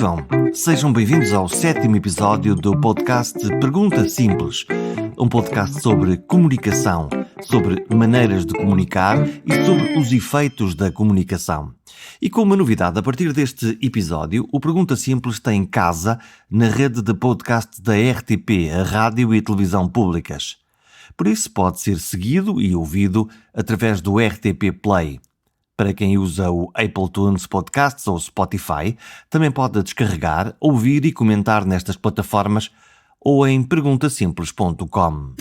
Vivam! Sejam bem-vindos ao 7º episódio do podcast Pergunta Simples, um podcast sobre comunicação, sobre maneiras de comunicar e sobre os efeitos da comunicação. E com uma novidade, a partir deste episódio, o Pergunta Simples tem casa na rede de podcast da RTP, a Rádio e Televisão Públicas. Por isso pode ser seguido e ouvido através do RTP Play. Para quem usa o Apple Tunes Podcasts ou Spotify, também pode descarregar, ouvir e comentar nestas plataformas ou em perguntasimples.com.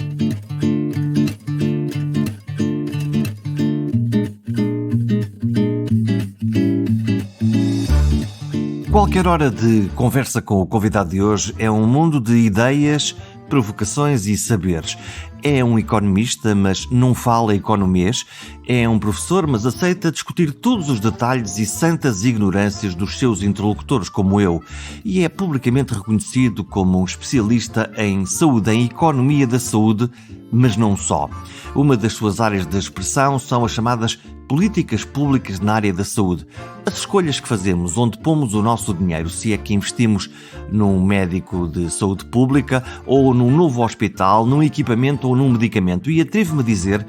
Qualquer hora de conversa com o convidado de hoje é um mundo de ideias, provocações e saberes. É um economista, mas não fala economês. É um professor, mas aceita discutir todos os detalhes e santas ignorâncias dos seus interlocutores, como eu. E é publicamente reconhecido como um especialista em saúde, em economia da saúde, mas não só. Uma das suas áreas de expressão são as chamadas políticas públicas na área da saúde. As escolhas que fazemos, onde pomos o nosso dinheiro, se é que investimos num médico de saúde pública ou num novo hospital, num equipamento ou num medicamento. E atrevo-me a dizer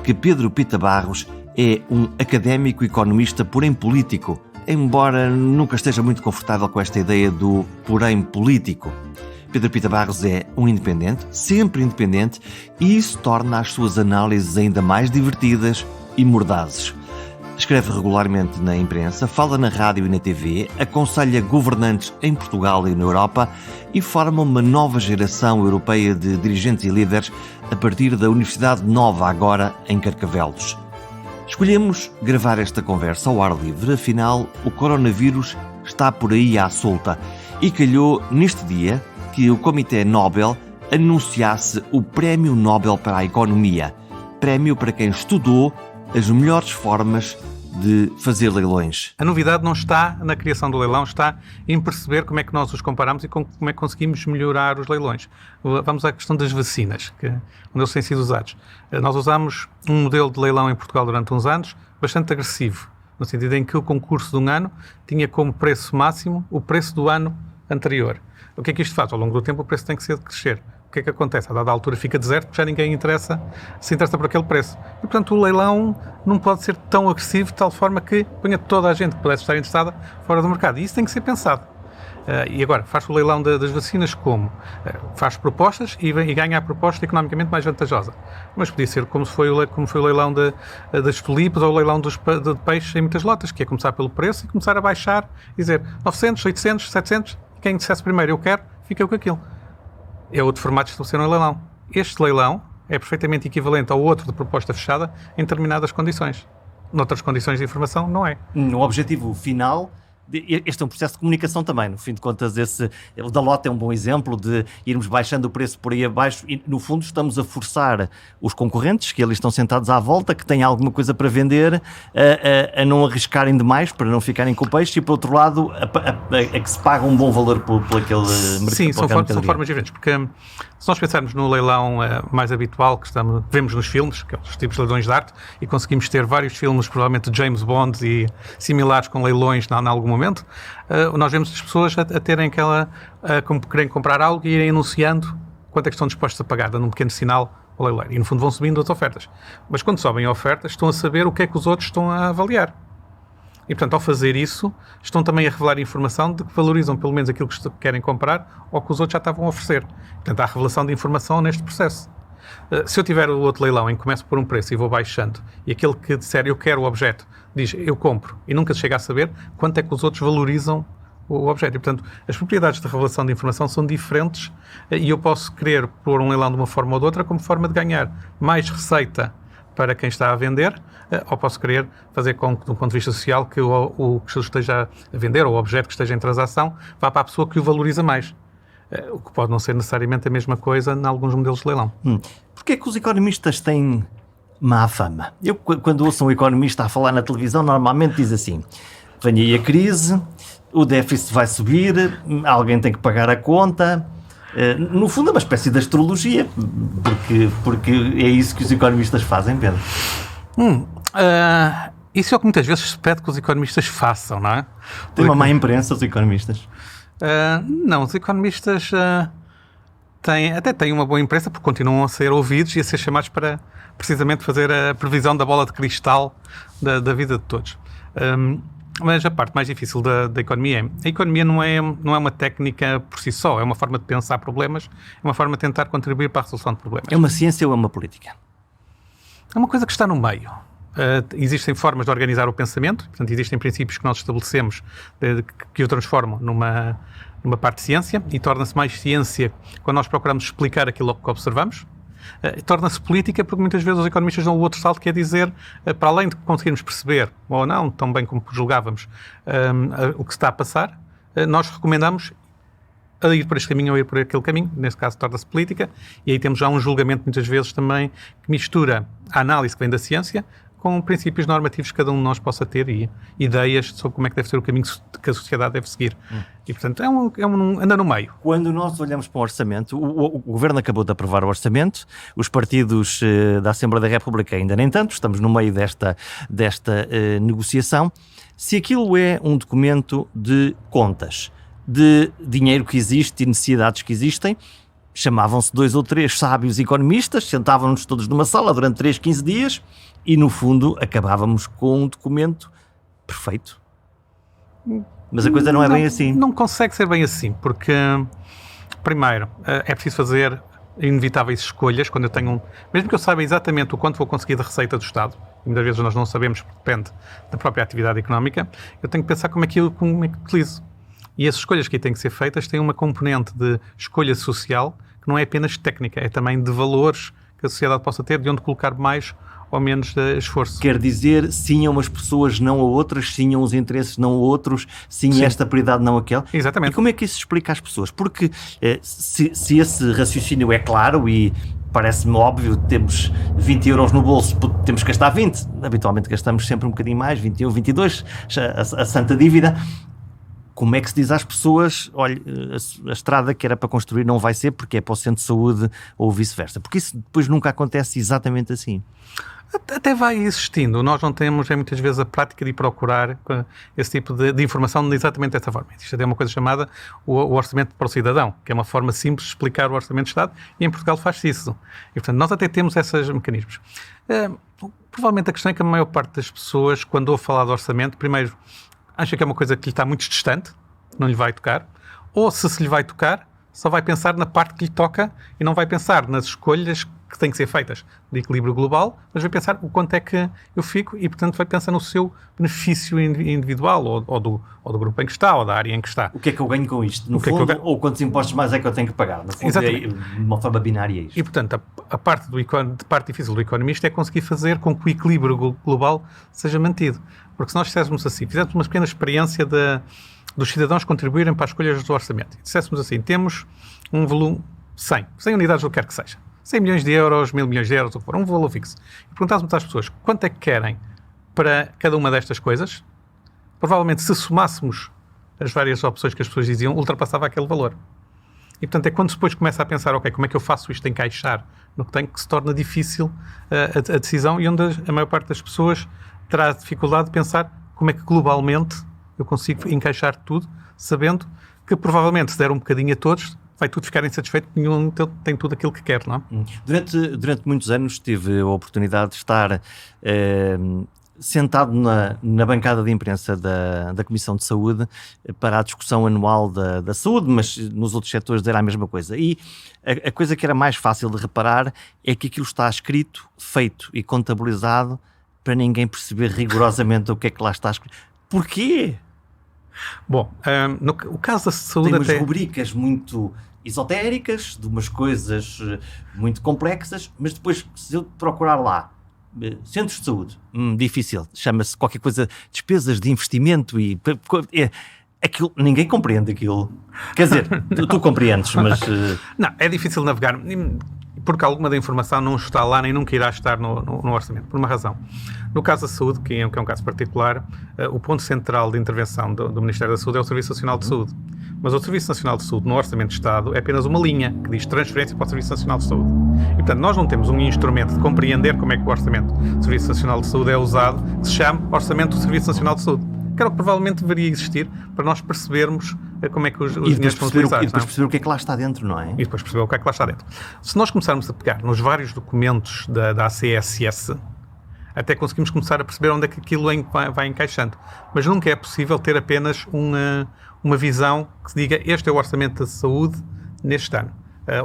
que Pedro Pita Barros é um académico economista, porém político, embora nunca esteja muito confortável com esta ideia do porém político. Pedro Pita Barros é um independente, sempre independente, e isso torna as suas análises ainda mais divertidas e mordazes. Escreve regularmente na imprensa, fala na rádio e na TV, aconselha governantes em Portugal e na Europa e forma uma nova geração europeia de dirigentes e líderes a partir da Universidade Nova, agora em Carcavelos. Escolhemos gravar esta conversa ao ar livre, afinal o coronavírus está por aí à solta e calhou neste dia que o Comitê Nobel anunciasse o Prémio Nobel para a Economia, prémio para quem estudou as melhores formas de fazer leilões. A novidade não está na criação do leilão, está em perceber como é que nós os comparamos e como é que conseguimos melhorar os leilões. Vamos à questão das vacinas, onde eles têm sido usados. Nós usámos um modelo de leilão em Portugal durante uns anos, bastante agressivo, no sentido em que o concurso de um ano tinha como preço máximo o preço do ano anterior. O que é que isto faz? Ao longo do tempo o preço tem que ser de crescer. O que é que acontece? A dada altura fica deserto porque já ninguém se interessa por aquele preço. E, portanto, o leilão não pode ser tão agressivo de tal forma que ponha toda a gente que pudesse estar interessada fora do mercado. E isso tem que ser pensado. E agora, faz o leilão das vacinas como? Faz propostas e ganha a proposta economicamente mais vantajosa. Mas podia ser como foi o leilão das tulipas ou o leilão de peixes em muitas lotas, que é começar pelo preço e começar a baixar e dizer 900, 800, 700, quem dissesse primeiro eu quero, fica com aquilo. É outro formato de estabelecer um leilão. Este leilão é perfeitamente equivalente ao outro de proposta fechada em determinadas condições. Noutras condições de informação, não é. No objetivo final, este é um processo de comunicação também. No fim de contas, o da Lota é um bom exemplo de irmos baixando o preço por aí abaixo e, no fundo, estamos a forçar os concorrentes, que eles estão sentados à volta, que têm alguma coisa para vender, a não arriscarem demais, para não ficarem com o peixe, e, por outro lado, a que se paga um bom valor por aquele mercado. Sim, são formas diferentes, porque se nós pensarmos no leilão mais habitual que vemos nos filmes, que é os tipos de leilões de arte, e conseguimos ter vários filmes, provavelmente de James Bond e similares com leilões em algum momento, nós vemos as pessoas a terem como querem comprar algo e irem anunciando quanto é que estão dispostos a pagar, dando um pequeno sinal ao leiloeiro. E, no fundo, vão subindo as ofertas. Mas quando sobem ofertas, estão a saber o que é que os outros estão a avaliar. E, portanto, ao fazer isso, estão também a revelar informação de que valorizam pelo menos aquilo que querem comprar ou que os outros já estavam a oferecer. Portanto, há revelação de informação neste processo. Se eu tiver o outro leilão em que começo por um preço e vou baixando, e aquele que disser eu quero o objeto diz eu compro, e nunca se chega a saber quanto é que os outros valorizam o objeto. E, portanto, as propriedades de revelação de informação são diferentes e eu posso querer pôr um leilão de uma forma ou de outra como forma de ganhar mais receita para quem está a vender, ou posso querer fazer com que, do ponto de vista social, que o que esteja a vender ou o objeto que esteja em transação vá para a pessoa que o valoriza mais. O que pode não ser necessariamente a mesma coisa em alguns modelos de leilão. Porquê é que os economistas têm má fama? Eu, quando ouço um economista a falar na televisão, normalmente diz assim: vem aí a crise, o déficit vai subir, alguém tem que pagar a conta. No fundo é uma espécie de astrologia, porque é isso que os economistas fazem, Pedro. Isso é o que muitas vezes se pede que os economistas façam, não é? Tem uma má imprensa os economistas. Não, os economistas até têm uma boa imprensa porque continuam a ser ouvidos e a ser chamados para precisamente fazer a previsão da bola de cristal da vida de todos. Mas a parte mais difícil da economia a economia não é uma técnica por si só, é uma forma de pensar problemas, é uma forma de tentar contribuir para a resolução de problemas. É uma ciência ou é uma política? É uma coisa que está no meio. Existem formas de organizar o pensamento, portanto, existem princípios que nós estabelecemos que o transformam numa parte de ciência e torna-se mais ciência quando nós procuramos explicar aquilo que observamos. Torna-se política porque muitas vezes os economistas dão o outro salto, que é dizer, para além de conseguirmos perceber, ou não, tão bem como julgávamos, o que se está a passar, nós recomendamos a ir por este caminho ou ir por aquele caminho, nesse caso torna-se política, e aí temos já um julgamento muitas vezes também que mistura a análise que vem da ciência com princípios normativos que cada um de nós possa ter e ideias sobre como é que deve ser o caminho que a sociedade deve seguir. E, portanto, anda no meio. Quando nós olhamos para o orçamento, o Governo acabou de aprovar o orçamento, os partidos da Assembleia da República ainda nem tanto, estamos no meio desta negociação. Se aquilo é um documento de contas, de dinheiro que existe e necessidades que existem, chamavam-se 2 ou 3 sábios economistas, sentavam-nos todos numa sala durante 3, 15 dias e, no fundo, acabávamos com um documento perfeito. Mas a coisa não é bem assim. Não consegue ser bem assim, porque, primeiro, é preciso fazer inevitáveis escolhas. Quando eu tenho mesmo que eu saiba exatamente o quanto vou conseguir da receita do Estado, e muitas vezes nós não sabemos, porque depende da própria atividade económica, eu tenho que pensar como é que utilizo. E as escolhas que têm que ser feitas têm uma componente de escolha social que não é apenas técnica, é também de valores que a sociedade possa ter, de onde colocar mais ou menos esforço. Quer dizer, sim a umas pessoas, não a outras, sim a uns interesses, não a outros, sim. Esta prioridade, não aquela. Exatamente. E como é que isso se explica às pessoas? Porque se esse raciocínio é claro e parece-me óbvio, temos 20 euros no bolso, temos que gastar 20, habitualmente gastamos sempre um bocadinho mais, 21, 22, a santa dívida. Como é que se diz às pessoas, olha, a estrada que era para construir não vai ser porque é para o centro de saúde ou vice-versa? Porque isso depois nunca acontece exatamente assim. Até vai existindo. Nós não temos, muitas vezes, a prática de procurar esse tipo de informação exatamente dessa forma. Isto é uma coisa chamada o orçamento para o cidadão, que é uma forma simples de explicar o orçamento de Estado, e em Portugal faz-se isso. E, portanto, nós até temos esses mecanismos. Provavelmente a questão é que a maior parte das pessoas, quando ouve falar de orçamento, primeiro, acha que é uma coisa que lhe está muito distante, não lhe vai tocar, ou se lhe vai tocar, só vai pensar na parte que lhe toca e não vai pensar nas escolhas que têm que ser feitas de equilíbrio global, mas vai pensar o quanto é que eu fico e, portanto, vai pensar no seu benefício individual ou do grupo em que está, ou da área em que está. O que é que eu ganho com isto? No fundo, ou quantos impostos mais é que eu tenho que pagar? No fundo, exatamente. É uma forma binária isto. E, portanto, a parte difícil do economista é conseguir fazer com que o equilíbrio global seja mantido. Porque se nós fizéssemos assim, fizéssemos uma pequena experiência dos cidadãos contribuírem para as escolhas do orçamento, e disséssemos assim, temos um volume 100 unidades, o que quer que seja, 100 milhões de euros, 1000 milhões de euros, o que for, um valor fixo, e perguntássemos às pessoas quanto é que querem para cada uma destas coisas, provavelmente se somássemos as várias opções que as pessoas diziam, ultrapassava aquele valor. E, portanto, é quando depois começa a pensar, ok, como é que eu faço isto encaixar no que tenho, que se torna difícil a decisão e onde a maior parte das pessoas terá dificuldade de pensar como é que globalmente eu consigo encaixar tudo, sabendo que provavelmente se der um bocadinho a todos, vai tudo ficar insatisfeito, nenhum tem tudo aquilo que quer, não é? Durante muitos anos tive a oportunidade de estar sentado na bancada de imprensa da Comissão de Saúde para a discussão anual da saúde, mas nos outros setores era a mesma coisa. E a coisa que era mais fácil de reparar é que aquilo está escrito, feito e contabilizado para ninguém perceber rigorosamente o que é que lá está escrito. Porquê? Bom, o caso da saúde tem umas rubricas muito esotéricas, de umas coisas muito complexas, mas depois, se eu procurar lá, centros de saúde, difícil, chama-se qualquer coisa, despesas de investimento e... aquilo, ninguém compreende aquilo. Quer dizer, tu compreendes, mas... Não, é difícil navegar, porque alguma da informação não está lá, nem nunca irá estar no orçamento, por uma razão. No caso da saúde, que é um caso particular, o ponto central de intervenção do Ministério da Saúde é o Serviço Nacional de Saúde. Mas o Serviço Nacional de Saúde, no Orçamento de Estado, é apenas uma linha que diz transferência para o Serviço Nacional de Saúde. E, portanto, nós não temos um instrumento de compreender como é que o Orçamento do Serviço Nacional de Saúde é usado, que se chama Orçamento do Serviço Nacional de Saúde. que era o que provavelmente deveria existir para nós percebermos como é que os dinheiros são utilizados. E depois perceber o que é que lá está dentro, não é? E depois perceber o que é que lá está dentro. Se nós começarmos a pegar nos vários documentos da ACSS, até conseguimos começar a perceber onde é que aquilo vai encaixando. Mas nunca é possível ter apenas uma visão que diga este é o orçamento da saúde neste ano,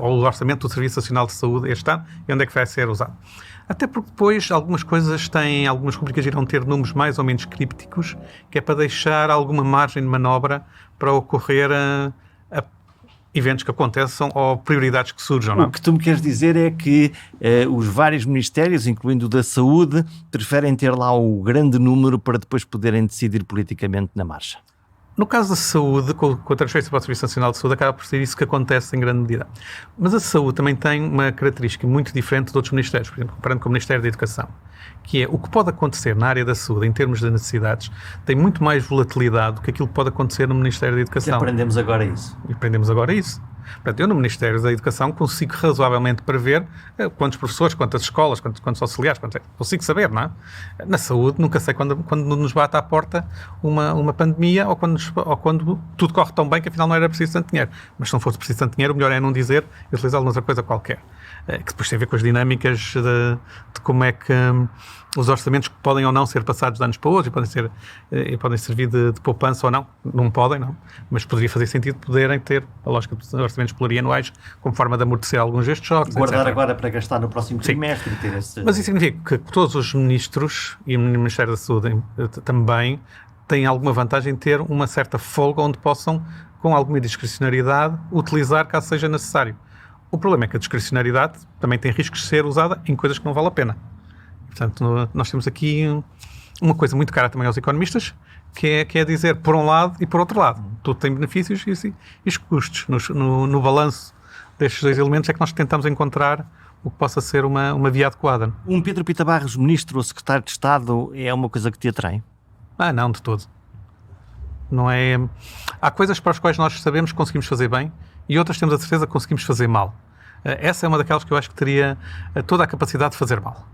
ou o orçamento do Serviço Nacional de Saúde este ano, e onde é que vai ser usado. Até porque depois algumas rubricas irão ter números mais ou menos crípticos, que é para deixar alguma margem de manobra para ocorrer a eventos que aconteçam ou prioridades que surjam. Não? O que tu me queres dizer é que os vários ministérios, incluindo o da saúde, preferem ter lá o grande número para depois poderem decidir politicamente na marcha. No caso da saúde, com a transferência para o Serviço Nacional de Saúde, acaba por ser isso que acontece em grande medida. Mas a saúde também tem uma característica muito diferente de outros ministérios, por exemplo, comparando com o Ministério da Educação, que é o que pode acontecer na área da saúde em termos de necessidades, tem muito mais volatilidade do que aquilo que pode acontecer no Ministério da Educação. E aprendemos agora isso. Portanto, eu no Ministério da Educação consigo razoavelmente prever quantos professores, quantas escolas, quantos auxiliares, consigo saber, não é? Na saúde nunca sei quando nos bate à porta uma pandemia ou quando tudo corre tão bem que afinal não era preciso tanto dinheiro. Mas se não fosse preciso tanto dinheiro, o melhor é não dizer e utilizá-lo noutra coisa qualquer. Que depois tem a ver com as dinâmicas de como é que os orçamentos podem ou não ser passados de anos para outros e podem servir de poupança ou não. Não podem, não. Mas poderia fazer sentido poderem ter a lógica dos orçamentos plurianuais como forma de amortecer alguns destes choques, guardar etc. agora para gastar no próximo trimestre. Ter esse... Mas isso significa que todos os ministros e o Ministério da Saúde também têm alguma vantagem em ter uma certa folga onde possam, com alguma discricionariedade, utilizar caso seja necessário. O problema é que a discricionariedade também tem riscos de ser usada em coisas que não vale a pena. Portanto, nós temos aqui uma coisa muito cara também aos economistas, que é dizer por um lado e por outro lado. Tudo tem benefícios e os custos. No balanço destes dois elementos é que nós tentamos encontrar o que possa ser uma via adequada. Um Pedro Pita Barros, ministro ou secretário de Estado, é uma coisa que te atrai? Não, de todo. Não é... Há coisas para as quais nós sabemos que conseguimos fazer bem e outras temos a certeza que conseguimos fazer mal. Essa é uma daquelas que eu acho que teria toda a capacidade de fazer mal.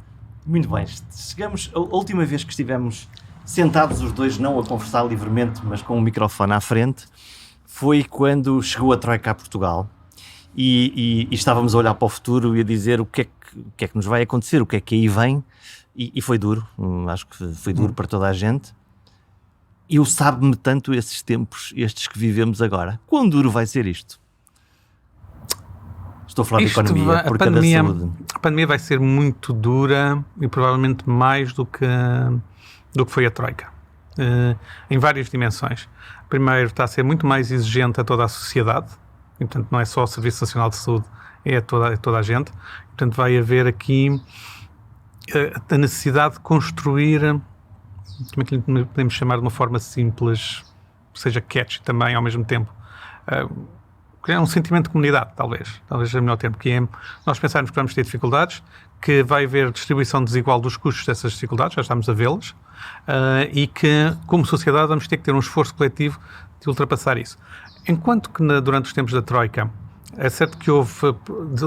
Muito bem. Chegamos, a última vez que estivemos sentados os dois, não a conversar livremente, mas com o microfone à frente, foi quando chegou a Troika a Portugal e estávamos a olhar para o futuro e a dizer o que é que nos vai acontecer, o que é que aí vem, e foi duro, acho que foi duro para toda a gente. Eu sabe-me tanto esses tempos, estes que vivemos agora. Quão duro vai ser isto? Estou a falar de economia, porque da saúde. A pandemia vai ser muito dura e provavelmente mais do que foi a Troika, em várias dimensões. Primeiro, está a ser muito mais exigente a toda a sociedade, e, portanto, não é só o Serviço Nacional de Saúde, é toda a gente. Portanto, vai haver aqui a necessidade de construir, como é que lhe podemos chamar de uma forma simples, seja catchy também ao mesmo tempo, criar um sentimento de comunidade, talvez é o melhor termo, que é nós pensarmos que vamos ter dificuldades, que vai haver distribuição desigual dos custos dessas dificuldades, já estamos a vê-las, e que, como sociedade, vamos ter que ter um esforço coletivo de ultrapassar isso. Enquanto que durante os tempos da Troika, é certo que houve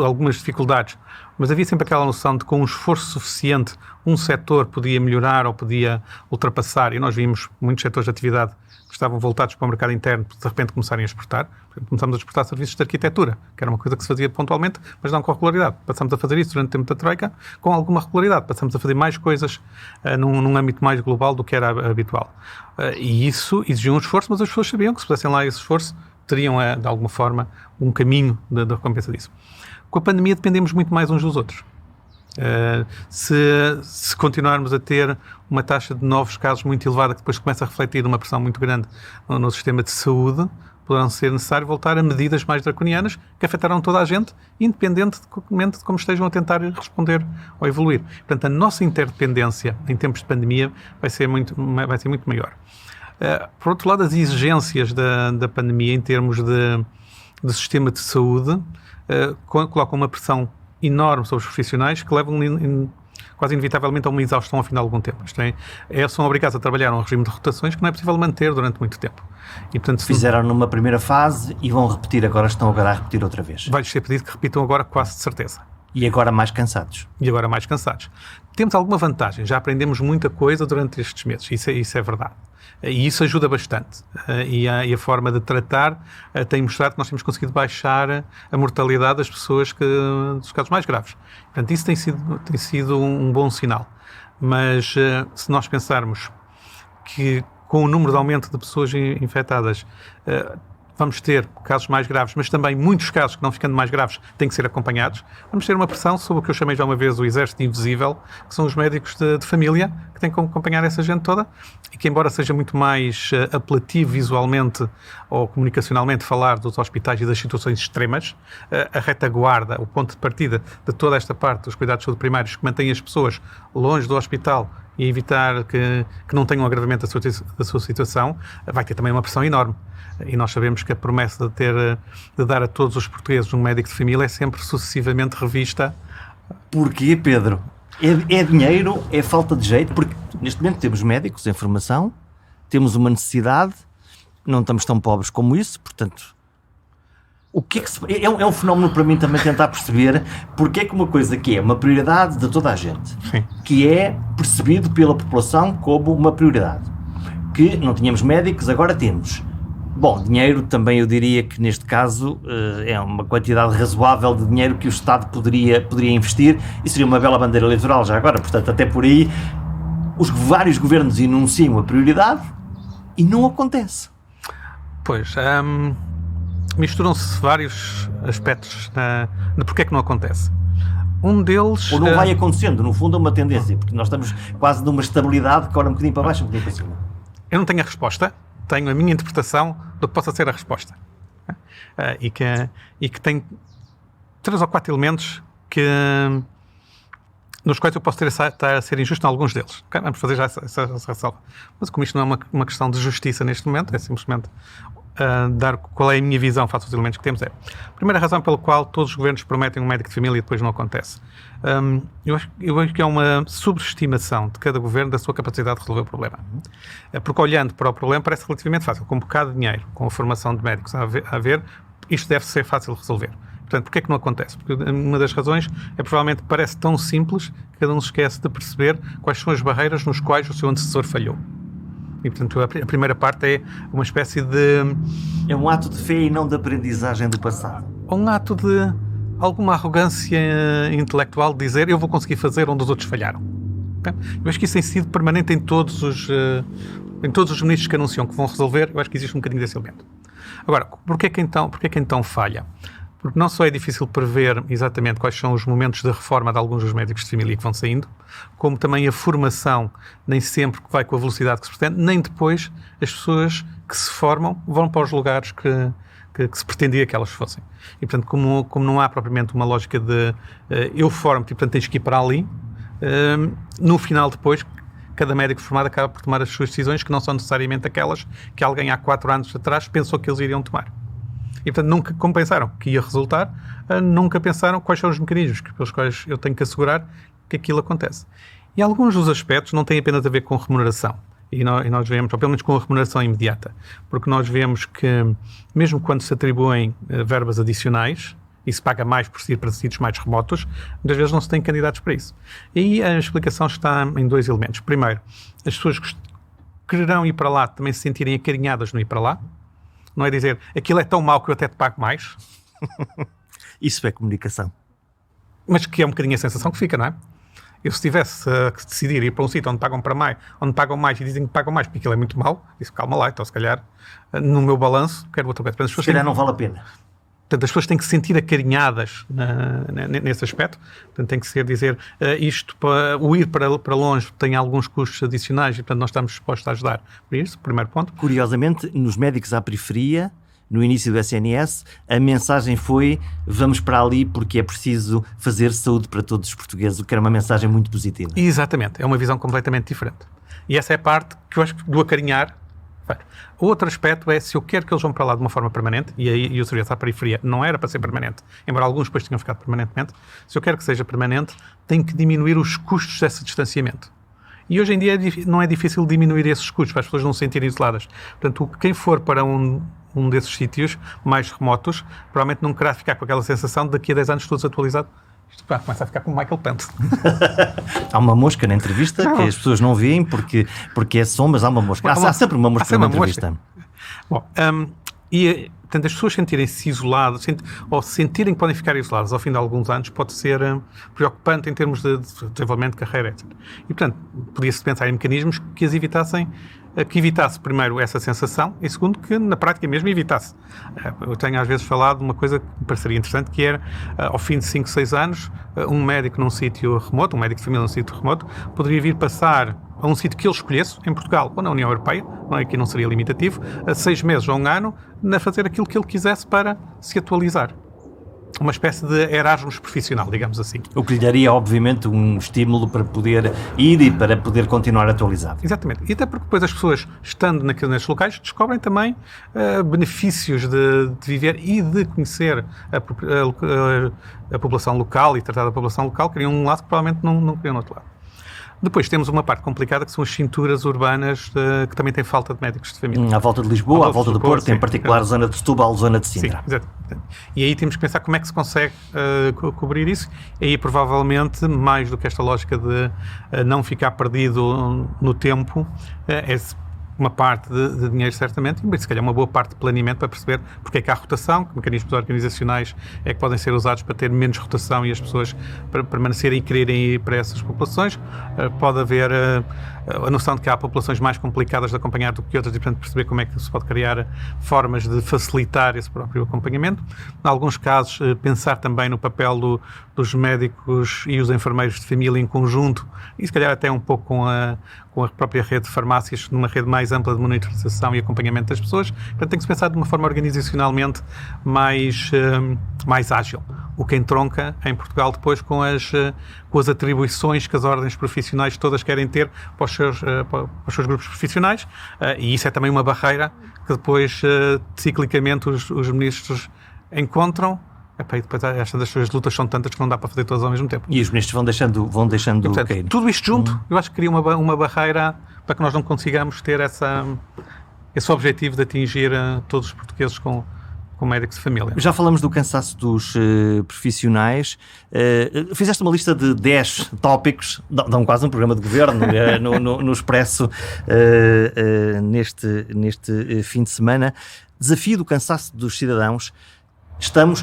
algumas dificuldades, mas havia sempre aquela noção de que com um esforço suficiente um setor podia melhorar ou podia ultrapassar, e nós vimos muitos setores de atividade que estavam voltados para o mercado interno, de repente começarem a exportar. Começamos a exportar serviços de arquitetura, que era uma coisa que se fazia pontualmente, mas não com regularidade. Passamos a fazer isso durante o tempo da Troika com alguma regularidade. Passamos a fazer mais coisas num âmbito mais global do que era habitual. E isso exigiu um esforço, mas as pessoas sabiam que se fizessem lá esse esforço, teriam, de alguma forma, um caminho da recompensa disso. Com a pandemia dependemos muito mais uns dos outros. Se continuarmos a ter uma taxa de novos casos muito elevada que depois começa a refletir uma pressão muito grande no sistema de saúde, poderão ser necessário voltar a medidas mais draconianas que afetarão toda a gente, independentemente de como estejam a tentar responder ou evoluir. Portanto, a nossa interdependência em tempos de pandemia vai ser muito maior. Por outro lado, as exigências da pandemia em termos de sistema de saúde colocam uma pressão enorme sobre os profissionais que levam quase inevitavelmente a uma exaustão ao fim de algum tempo. São obrigados a trabalhar um regime de rotações que não é possível manter durante muito tempo. E, portanto, fizeram numa primeira fase e vão repetir agora, estão agora a repetir outra vez. Vai-lhes ser pedido que repitam agora quase de certeza. E agora mais cansados. Temos alguma vantagem, já aprendemos muita coisa durante estes meses, isso é verdade. E isso ajuda bastante. E a forma de tratar tem mostrado que nós temos conseguido baixar a mortalidade das pessoas dos casos mais graves. Portanto, isso tem sido um bom sinal. Mas se nós pensarmos que com o número de aumento de pessoas infectadas vamos ter casos mais graves, mas também muitos casos que não ficando mais graves têm que ser acompanhados, vamos ter uma pressão sobre o que eu chamei já uma vez o exército invisível, que são os médicos de família, que têm que acompanhar essa gente toda, e que embora seja muito mais apelativo visualmente ou comunicacionalmente falar dos hospitais e das situações extremas, a retaguarda, o ponto de partida de toda esta parte dos cuidados de saúde primários que mantém as pessoas longe do hospital e evitar que não tenham um agravamento da sua situação, vai ter também uma pressão enorme. E nós sabemos que a promessa de dar a todos os portugueses um médico de família é sempre sucessivamente revista. Porquê, Pedro? É dinheiro? É falta de jeito? Porque neste momento temos médicos em formação, temos uma necessidade, não estamos tão pobres como isso, portanto... O que é que é um fenómeno para mim também tentar perceber porque é que uma coisa que é uma prioridade de toda a gente, sim, que é percebido pela população como uma prioridade, que não tínhamos médicos, agora temos. Bom, dinheiro também eu diria que neste caso é uma quantidade razoável de dinheiro que o Estado poderia investir e seria uma bela bandeira eleitoral já agora, portanto até por aí os vários governos enunciam a prioridade e não acontece. Pois, misturam-se vários aspectos de porque é que não acontece. Um deles... Ou não vai acontecendo, no fundo é uma tendência, porque nós estamos quase numa estabilidade que ora um bocadinho para baixo, um bocadinho para cima. Eu não tenho a resposta, tenho a minha interpretação do que possa ser a resposta. E que tem 3 ou 4 elementos nos quais eu posso estar a ser injusto em alguns deles. Okay? Vamos fazer já essa ressalva. Mas como isto não é uma questão de justiça neste momento, é simplesmente dar qual é a minha visão face aos elementos que temos. A primeira razão pela qual todos os governos prometem um médico de família e depois não acontece. Eu acho que é uma subestimação de cada governo da sua capacidade de resolver o problema. Porque olhando para o problema parece relativamente fácil. Com um bocado de dinheiro, com a formação de médicos a haver, isto deve ser fácil de resolver. Portanto, porquê é que não acontece? Porque uma das razões é provavelmente parece tão simples que cada um se esquece de perceber quais são as barreiras nos quais o seu antecessor falhou. E, portanto, a primeira parte é uma espécie de... É um ato de fé e não de aprendizagem do passado. Um ato de alguma arrogância intelectual de dizer eu vou conseguir fazer onde os outros falharam. Okay? Eu acho que isso tem sido permanente em todos os ministros que anunciam que vão resolver. Eu acho que existe um bocadinho desse elemento. Agora, porquê que então falha? Porque não só é difícil prever exatamente quais são os momentos de reforma de alguns dos médicos de família que vão saindo, como também a formação nem sempre vai com a velocidade que se pretende, nem depois as pessoas que se formam vão para os lugares que se pretendia que elas fossem. E, portanto, como não há propriamente uma lógica de eu formo-te e, portanto, tens que ir para ali, no final depois, cada médico formado acaba por tomar as suas decisões que não são necessariamente aquelas que alguém há 4 anos atrás pensou que eles iriam tomar. E, portanto, nunca, como pensaram que ia resultar, nunca pensaram quais são os mecanismos pelos quais eu tenho que assegurar que aquilo acontece. E alguns dos aspectos não têm apenas a ver com remuneração. E nós vemos, ou pelo menos com a remuneração imediata, porque nós vemos que, mesmo quando se atribuem verbas adicionais, e se paga mais por ir para sítios mais remotos, muitas vezes não se tem candidatos para isso. E aí a explicação está em 2 elementos. Primeiro, as pessoas quererão ir para lá, também se sentirem acarinhadas no ir para lá. Não é dizer, aquilo é tão mau que eu até te pago mais. Isso é comunicação. Mas que é um bocadinho a sensação que fica, não é? Eu se tivesse que decidir ir para um sítio onde pagam mais e dizem que pagam mais porque aquilo é muito mau, disse, calma lá, então se calhar no meu balanço quero outra coisa. Se calhar não vale a pena. Portanto, as pessoas têm que se sentir acarinhadas nesse aspecto. Portanto, tem que ser dizer o ir para longe tem alguns custos adicionais e, portanto, nós estamos dispostos a ajudar. Por isso, primeiro ponto. Curiosamente, nos médicos à periferia, no início do SNS, a mensagem foi vamos para ali porque é preciso fazer saúde para todos os portugueses, o que era uma mensagem muito positiva. Exatamente. É uma visão completamente diferente. E essa é a parte que eu acho que do acarinhar. Outro aspecto é se eu quero que eles vão para lá de uma forma permanente, e aí o serviço à periferia não era para ser permanente, embora alguns depois tenham ficado permanentemente, se eu quero que seja permanente, tenho que diminuir os custos desse distanciamento. E hoje em dia não é difícil diminuir esses custos, para as pessoas não se sentirem isoladas. Portanto, quem for para um desses sítios mais remotos, provavelmente não querá ficar com aquela sensação de daqui a 10 anos estou desatualizado Isto começa a ficar como Michael Pence. Há uma mosca na entrevista que as pessoas não veem porque é som, mas há uma mosca. Há sempre uma mosca na entrevista. Bom, portanto, as pessoas sentirem-se isoladas ou sentirem que podem ficar isoladas ao fim de alguns anos pode ser preocupante em termos de desenvolvimento de carreira, etc. E, portanto, podia-se pensar em mecanismos que evitasse primeiro essa sensação e segundo que na prática mesmo evitasse. Eu tenho às vezes falado de uma coisa que me pareceria interessante, que era ao fim de 5, 6 anos um médico num sítio remoto, um médico de família num sítio remoto, poderia vir passar a um sítio que ele escolhesse, em Portugal ou na União Europeia, aqui não seria limitativo, a 6 meses ou 1 ano, a fazer aquilo que ele quisesse para se atualizar. Uma espécie de Erasmus profissional, digamos assim. O que lhe daria, obviamente, um estímulo para poder ir e para poder continuar atualizado. Exatamente. E até porque depois as pessoas, estando nestes locais, descobrem também benefícios de viver e de conhecer a população local e tratar da população local, criam um lado que provavelmente não criam no outro lado. Depois temos uma parte complicada que são as cinturas urbanas que também têm falta de médicos de família. À volta de Lisboa, à volta do Porto, em particular a zona de Setúbal, a zona de Sintra. Sim, exatamente. E aí temos que pensar como é que se consegue cobrir isso. E aí provavelmente, mais do que esta lógica de não ficar perdido no tempo, é uma parte de dinheiro certamente, e se calhar uma boa parte de planeamento para perceber porque é que há rotação, que mecanismos organizacionais é que podem ser usados para ter menos rotação e as pessoas para permanecerem e quererem ir para essas populações. Pode haver a noção de que há populações mais complicadas de acompanhar do que outras e, portanto, perceber como é que se pode criar formas de facilitar esse próprio acompanhamento. Em alguns casos, pensar também no papel dos médicos e os enfermeiros de família em conjunto e, se calhar, até um pouco com a própria rede de farmácias, numa rede mais ampla de monitorização e acompanhamento das pessoas. Portanto, tem que se pensar de uma forma organizacionalmente mais ágil. O que entronca em Portugal depois com as atribuições que as ordens profissionais todas querem ter para os seus grupos profissionais, e isso é também uma barreira que depois, ciclicamente, os ministros encontram. E depois estas lutas são tantas que não dá para fazer todas ao mesmo tempo. E os ministros vão deixando portanto, cair. Tudo isto junto, eu acho que cria uma barreira para que nós não consigamos ter esse objetivo de atingir todos os portugueses com médicos de família. Já falamos do cansaço dos profissionais. Fizeste uma lista de 10 tópicos, dão quase um programa de governo no Expresso neste fim de semana. Desafio do cansaço dos cidadãos.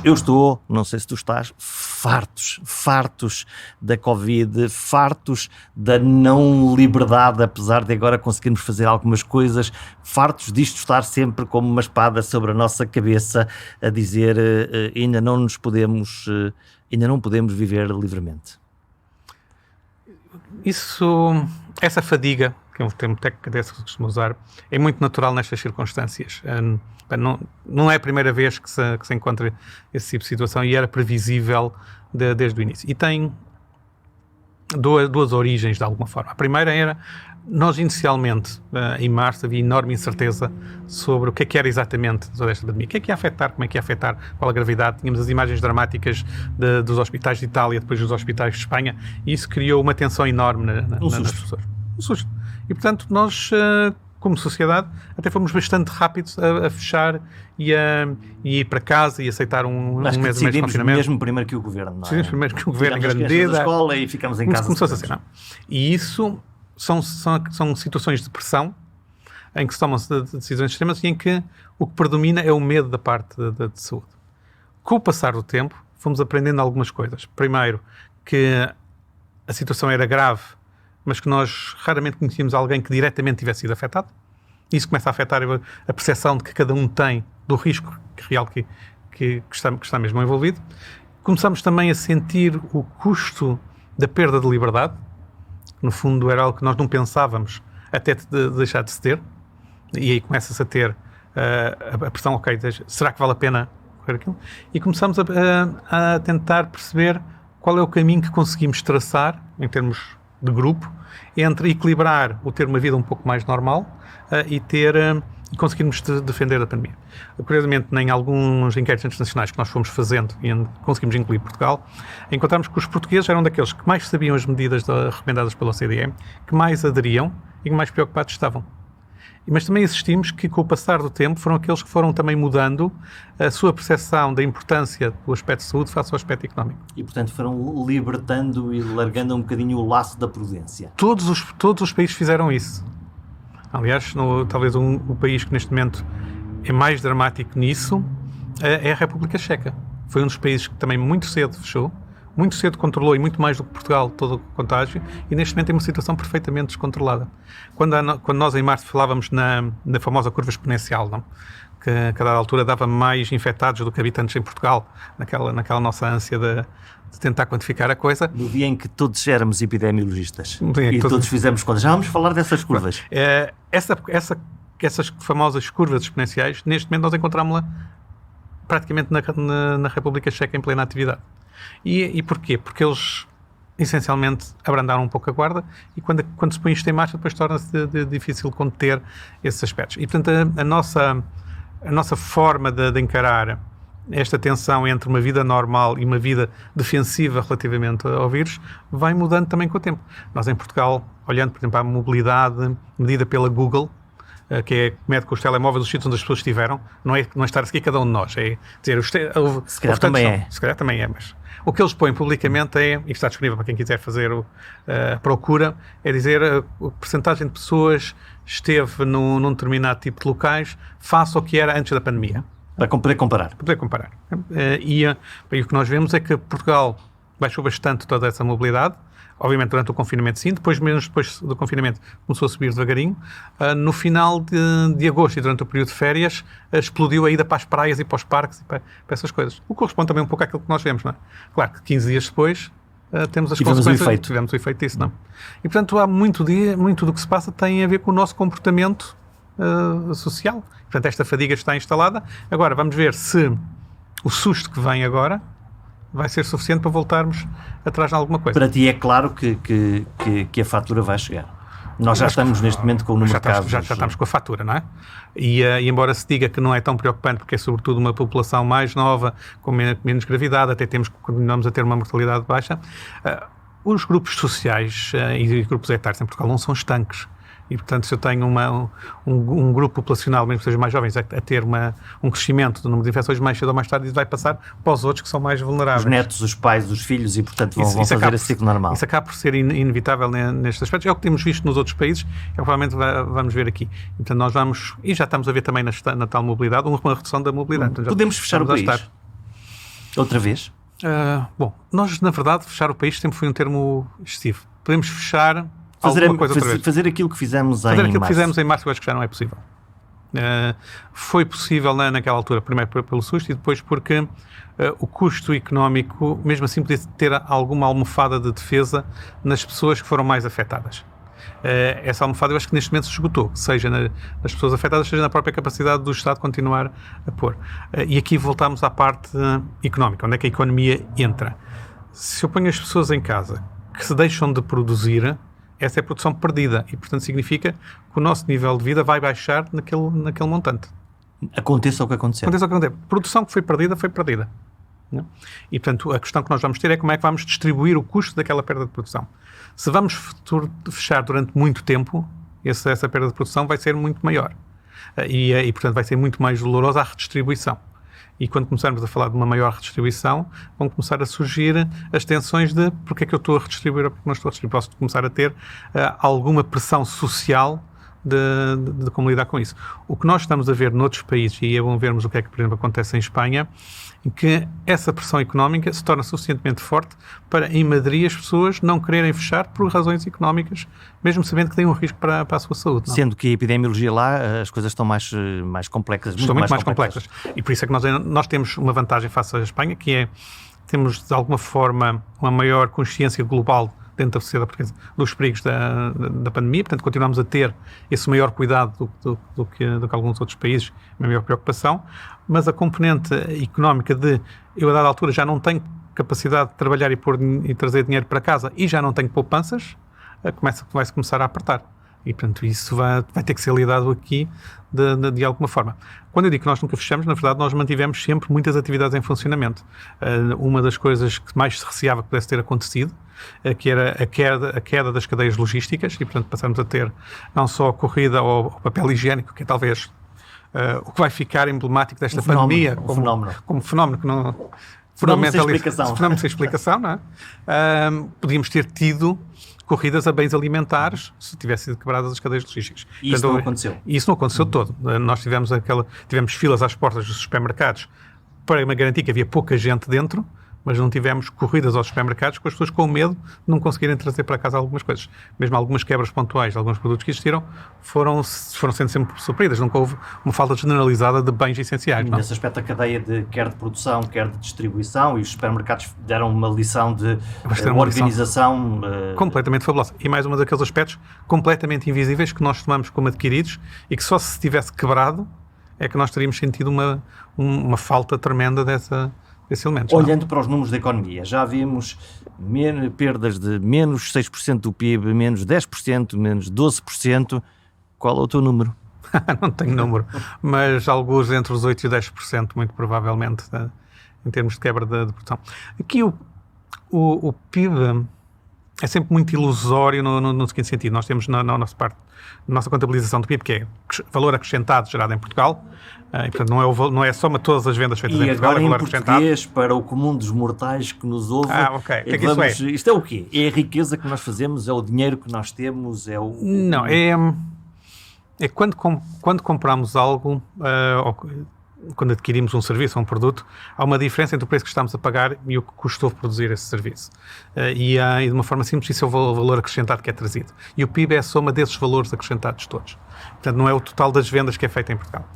Eu estou, não sei se tu estás, fartos da Covid, fartos da não liberdade, apesar de agora conseguirmos fazer algumas coisas, fartos disto estar sempre como uma espada sobre a nossa cabeça a dizer ainda não podemos viver livremente. Essa fadiga, que é um termo técnico que se costuma usar, é muito natural nestas circunstâncias. Não é a primeira vez que se encontra esse tipo de situação e era previsível desde o início. E tem duas origens, de alguma forma. A primeira era, nós inicialmente, em março, havia enorme incerteza sobre o que era exatamente toda esta pandemia. O que ia afetar, como é que ia afetar, qual a gravidade. Tínhamos as imagens dramáticas dos hospitais de Itália, depois dos hospitais de Espanha, e isso criou uma tensão enorme nas pessoas. Um susto. E, portanto, nós, como sociedade, até fomos bastante rápidos a fechar e ir para casa e aceitar um mês de confinamento. Mesmo primeiro que o governo, não é? Decidimos primeiro que o governo, em grande medida. Da escola e ficamos em casa. Começou a ser, não. E isso são situações de pressão em que se tomam decisões extremas e em que o que predomina é o medo da parte de saúde. Com o passar do tempo, fomos aprendendo algumas coisas. Primeiro, que a situação era grave, mas que nós raramente conhecíamos alguém que diretamente tivesse sido afetado. Isso começa a afetar a percepção de que cada um tem do risco real que está mesmo envolvido. Começamos também a sentir o custo da perda de liberdade. No fundo, era algo que nós não pensávamos até deixar de se ter. E aí começa-se a ter a pressão, ok, será que vale a pena correr aquilo? E começamos a tentar perceber qual é o caminho que conseguimos traçar, em termos de grupo, entre equilibrar o ter uma vida um pouco mais normal e conseguirmos defender a pandemia. Curiosamente, em alguns inquéritos internacionais que nós fomos fazendo e conseguimos incluir Portugal, encontramos que os portugueses eram daqueles que mais sabiam as medidas recomendadas pela OCDE, que mais aderiam e que mais preocupados estavam. Mas também assistimos que, com o passar do tempo, foram aqueles que foram também mudando a sua percepção da importância do aspecto de saúde face ao aspecto económico. E, portanto, foram libertando e largando um bocadinho o laço da prudência. Todos os países fizeram isso. Aliás, talvez o país que neste momento é mais dramático nisso é a República Checa. Foi um dos países que também muito cedo fechou, muito cedo controlou, e muito mais do que Portugal, todo o contágio, e neste momento tem uma situação perfeitamente descontrolada. Quando nós em março falávamos na famosa curva exponencial, não? Que a cada altura dava mais infectados do que habitantes em Portugal, naquela nossa ânsia de tentar quantificar a coisa. No dia em que todos éramos epidemiologistas e todos fizemos contas. Já vamos falar dessas curvas. Essas famosas curvas exponenciais, neste momento nós encontramos-la praticamente na República Checa em plena atividade. E porquê? Porque eles essencialmente abrandaram um pouco a guarda, e quando se põe isto em marcha, depois torna-se difícil conter esses aspectos. E portanto a nossa forma de encarar esta tensão entre uma vida normal e uma vida defensiva relativamente ao vírus vai mudando também com o tempo. Nós em Portugal, olhando por exemplo à mobilidade medida pela Google, que é mede com os telemóveis os sítios onde as pessoas estiveram, não é estar a seguir cada um de nós, é dizer, se calhar também é, mas o que eles põem publicamente e está disponível para quem quiser fazer a procura, é dizer a percentagem de pessoas esteve num determinado tipo de locais face ao que era antes da pandemia. Para poder comparar. E o que nós vemos é que Portugal baixou bastante toda essa mobilidade, obviamente durante o confinamento sim, menos depois do confinamento começou a subir devagarinho. No final de agosto e durante o período de férias explodiu a ida para as praias e para os parques e para essas coisas. O que corresponde também um pouco àquilo que nós vemos, não é? Claro que 15 dias depois temos as consequências. Tivemos o efeito disso, não? E portanto há muito do que se passa tem a ver com o nosso comportamento social. Portanto esta fadiga está instalada. Agora vamos ver se o susto que vem agora vai ser suficiente para voltarmos atrás de alguma coisa. Para ti é claro que a fatura vai chegar. Nós já estamos neste momento com o número de casos. Já estamos com a fatura, não é? E embora se diga que não é tão preocupante, porque é sobretudo uma população mais nova, com menos gravidade, até continuamos a ter uma mortalidade baixa, os grupos sociais e grupos etários em Portugal não são estanques. E, portanto, se eu tenho um grupo populacional, mesmo que sejam mais jovens, a ter um crescimento do número de infecções, mais cedo ou mais tarde, isso vai passar para os outros que são mais vulneráveis. Os netos, os pais, os filhos, e, portanto, vão fazer esse ciclo normal. Isso acaba por ser inevitável nestes aspectos. É o que temos visto nos outros países, é o que provavelmente vamos ver aqui. E, portanto, nós vamos, e já estamos a ver também na tal mobilidade, uma redução da mobilidade. Portanto, podemos fechar o país? Outra vez? Bom, nós, na verdade, fechar o país sempre foi um termo excessivo. Podemos fechar... Fazer aquilo que fizemos em março, eu acho que já não é possível. Foi possível naquela altura, primeiro pelo susto e depois porque o custo económico, mesmo assim, podia ter alguma almofada de defesa nas pessoas que foram mais afetadas. Essa almofada eu acho que neste momento se esgotou, seja nas pessoas afetadas, seja na própria capacidade do Estado continuar a pôr. E aqui voltamos à parte económica, onde é que a economia entra. Se eu ponho as pessoas em casa que se deixam de produzir, essa é a produção perdida e, portanto, significa que o nosso nível de vida vai baixar naquele montante. Aconteça o que acontecer. Produção que foi perdida. Não? E, portanto, a questão que nós vamos ter é como é que vamos distribuir o custo daquela perda de produção. Se vamos fechar durante muito tempo, essa perda de produção vai ser muito maior. E, portanto, vai ser muito mais dolorosa a redistribuição. E quando começarmos a falar de uma maior redistribuição, vão começar a surgir as tensões de porque é que eu estou a redistribuir ou porque não estou a redistribuir. Posso começar a ter alguma pressão social de como lidar com isso. O que nós estamos a ver noutros países, e é bom vermos o que é que, por exemplo, acontece em Espanha, em que essa pressão económica se torna suficientemente forte para, em Madrid, as pessoas não quererem fechar por razões económicas, mesmo sabendo que têm um risco para a sua saúde. Não? Sendo que a epidemiologia lá, as coisas estão mais complexas. Estão muito mais complexas. E por isso é que nós temos uma vantagem face à Espanha, que é, temos, de alguma forma, uma maior consciência global dentro da sociedade portuguesa dos perigos da pandemia, portanto continuamos a ter esse maior cuidado do que alguns outros países, uma maior preocupação, mas a componente económica de eu a dada altura já não tenho capacidade de trabalhar e trazer dinheiro para casa e já não tenho poupanças, vai-se começar a apertar. E, portanto, isso vai ter que ser lidado aqui de alguma forma. Quando eu digo que nós nunca fechamos, na verdade, nós mantivemos sempre muitas atividades em funcionamento. Uma das coisas que mais se receava que pudesse ter acontecido, que era a queda das cadeias logísticas, e, portanto, passamos a ter não só a corrida ao papel higiênico, que é talvez o que vai ficar emblemático desta pandemia, como fenómeno que não... Fenómeno sem explicação, não é? Podíamos ter tido corridas a bens alimentares se tivessem sido quebradas as cadeias logísticas. E isso não aconteceu? Isso não aconteceu todo. Nós tivemos filas às portas dos supermercados para garantir que havia pouca gente dentro, mas não tivemos corridas aos supermercados com as pessoas com medo de não conseguirem trazer para casa algumas coisas. Mesmo algumas quebras pontuais de alguns produtos que existiram foram sendo sempre supridas. Nunca houve uma falta generalizada de bens essenciais. Nesse aspecto, a cadeia quer de produção, quer de distribuição, e os supermercados deram uma lição de organização... completamente fabulosa. E mais um daqueles aspectos completamente invisíveis que nós tomamos como adquiridos e que só se tivesse quebrado é que nós teríamos sentido uma falta tremenda desse elemento. Olhando para os números da economia, já vimos perdas de menos 6% do PIB, menos 10%, menos 12%. Qual é o teu número? Não tenho número, mas alguns entre os 8% e 10%, muito provavelmente, em termos de quebra de produção. Aqui o PIB é sempre muito ilusório no seguinte sentido. Nós temos na nossa contabilização do PIB, que é valor acrescentado gerado em Portugal, e portanto não é soma todas as vendas feitas em Portugal, é valor acrescentado. E agora em português, para o comum dos mortais que nos ouve, ok. O que é que isso é? Isto é o quê? É a riqueza que nós fazemos? É o dinheiro que nós temos? Não, é quando compramos algo, quando adquirimos um serviço ou um produto, há uma diferença entre o preço que estamos a pagar e o que custou produzir esse serviço. E de uma forma simples, isso é o valor acrescentado que é trazido. E o PIB é a soma desses valores acrescentados todos. Portanto, não é o total das vendas que é feito em Portugal.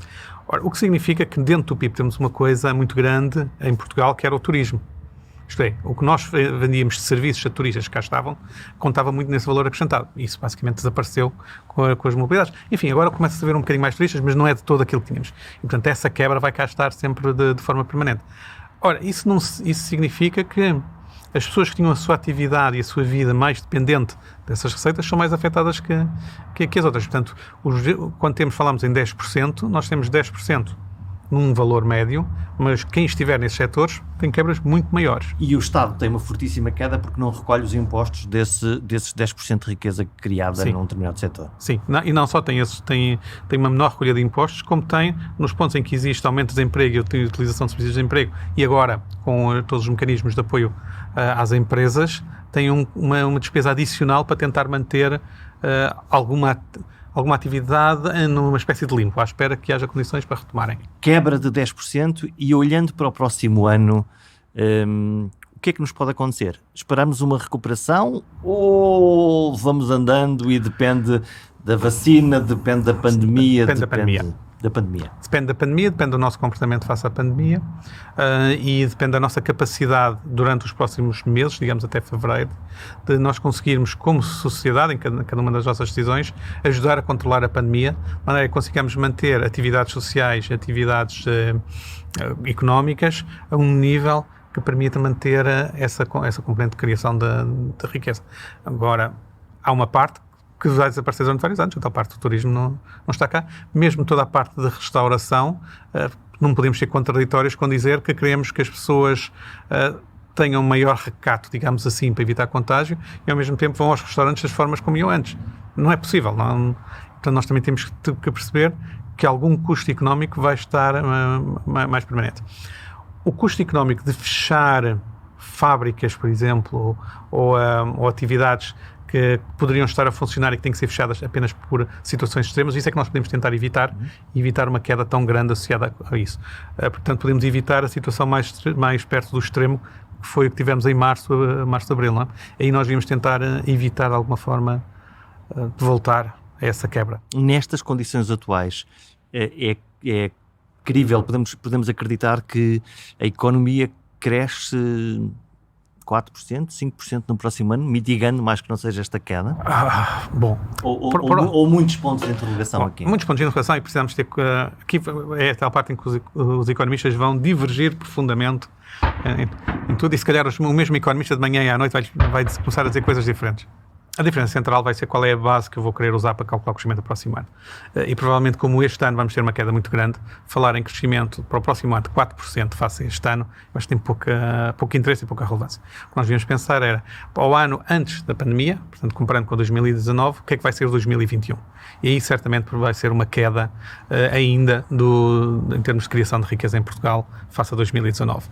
Ora, o que significa que dentro do PIB temos uma coisa muito grande em Portugal, que era o turismo. Isto é, o que nós vendíamos de serviços a turistas que cá estavam, contava muito nesse valor acrescentado. Isso basicamente desapareceu com as mobilidades. Enfim, agora começa a haver um bocadinho mais turistas, mas não é de todo aquilo que tínhamos. E, portanto, essa quebra vai cá estar sempre de forma permanente. Ora, isso significa que as pessoas que tinham a sua atividade e a sua vida mais dependente dessas receitas são mais afetadas que as outras. Portanto, quando falamos em 10%, nós temos 10% num valor médio, mas quem estiver nesses setores tem quebras muito maiores. E o Estado tem uma fortíssima queda porque não recolhe os impostos desses 10% de riqueza criada num determinado setor. Sim, e não só tem uma menor recolha de impostos, como tem nos pontos em que existe aumento de desemprego e utilização de serviços de desemprego, e agora com todos os mecanismos de apoio às empresas, tem uma despesa adicional para tentar manter alguma atividade numa espécie de limpo, à espera que haja condições para retomarem. Quebra de 10% e olhando para o próximo ano, o que é que nos pode acontecer? Esperamos uma recuperação ou vamos andando e depende da vacina, depende da pandemia? Depende da pandemia. Depende da pandemia, depende do nosso comportamento face à pandemia e depende da nossa capacidade durante os próximos meses, digamos até fevereiro, de nós conseguirmos, como sociedade, em cada uma das nossas decisões, ajudar a controlar a pandemia, de maneira que consigamos manter atividades sociais, atividades económicas a um nível que permita manter essa componente de criação de riqueza. Agora, há uma parte que vai desaparecer durante vários anos, então a parte do turismo não está cá. Mesmo toda a parte de restauração, não podemos ser contraditórios com dizer que queremos que as pessoas tenham maior recato, digamos assim, para evitar contágio, e ao mesmo tempo vão aos restaurantes das formas como iam antes. Não é possível. Portanto, nós também temos que perceber que algum custo económico vai estar mais permanente. O custo económico de fechar fábricas, por exemplo, ou atividades que poderiam estar a funcionar e que têm que ser fechadas apenas por situações extremas, isso é que nós podemos tentar evitar uma queda tão grande associada a isso. Portanto, podemos evitar a situação mais perto do extremo, que foi o que tivemos em março de abril. Não é? Aí nós devíamos tentar evitar de alguma forma de voltar a essa quebra. Nestas condições atuais, é crível, podemos acreditar que a economia cresce 4%, 5% no próximo ano, mitigando mais que não seja esta queda? Bom. Ou muitos pontos de interrogação aqui? Muitos pontos de interrogação e precisamos ter... Aqui é a tal parte em que os economistas vão divergir profundamente em tudo e se calhar o mesmo economista de manhã e à noite vai começar a dizer coisas diferentes. A diferença central vai ser qual é a base que eu vou querer usar para calcular o crescimento do próximo ano. E provavelmente, como este ano vamos ter uma queda muito grande, falar em crescimento para o próximo ano de 4% face a este ano, eu acho que tem pouco interesse e pouca relevância. O que nós devíamos pensar era, para o ano antes da pandemia, portanto, comparando com 2019, o que é que vai ser 2021? E aí, certamente, vai ser uma queda ainda em termos de criação de riqueza em Portugal face a 2019.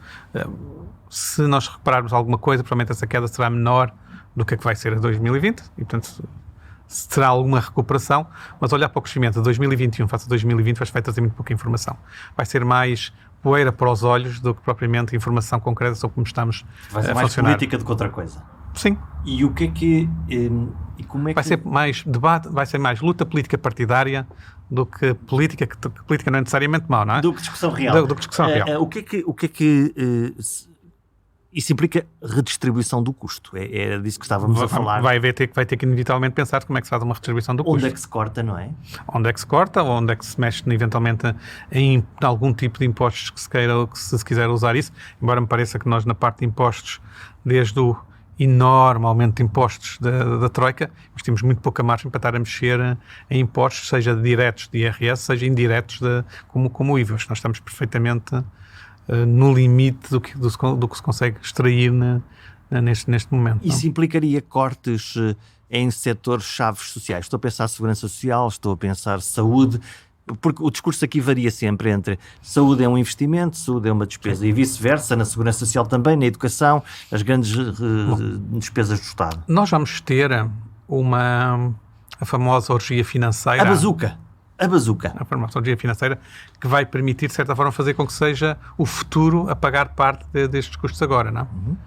Se nós repararmos alguma coisa, provavelmente essa queda será menor do que é que vai ser a 2020 e, portanto, terá alguma recuperação, mas olhar para o crescimento de 2021 face a 2020 vai trazer muito pouca informação. Vai ser mais poeira para os olhos do que propriamente informação concreta sobre como estamos a funcionar. Vai ser mais política do que outra coisa. Sim. E o que é que... E como é que... Vai ser mais debate, vai ser mais luta política partidária do que política, que política não é necessariamente mau, não é? Do que discussão real. Do que discussão real. O que é que isso implica redistribuição do custo. É disso que estávamos a falar. Vai ter que inevitavelmente pensar como é que se faz uma redistribuição do custo. Onde é que se corta, não é? Onde é que se corta, ou onde é que se mexe eventualmente em algum tipo de impostos que se queira, que se quiser usar isso. Embora me pareça que nós na parte de impostos, desde o enorme aumento de impostos da Troika, nós temos muito pouca margem para estar a mexer em impostos, seja diretos de IRS, seja indiretos como o IVA. Nós estamos perfeitamente no limite do que se consegue extrair neste momento. Isso implicaria cortes em setores chaves sociais? Estou a pensar segurança social, estou a pensar saúde, porque o discurso aqui varia sempre entre saúde é um investimento, saúde é uma despesa, e vice-versa, na segurança social também, na educação, as grandes despesas do Estado. Nós vamos ter a famosa orgia financeira. A bazuca. A famosa orgia financeira, que vai permitir, de certa forma, fazer com que seja o futuro a pagar parte destes custos agora, não? Uhum.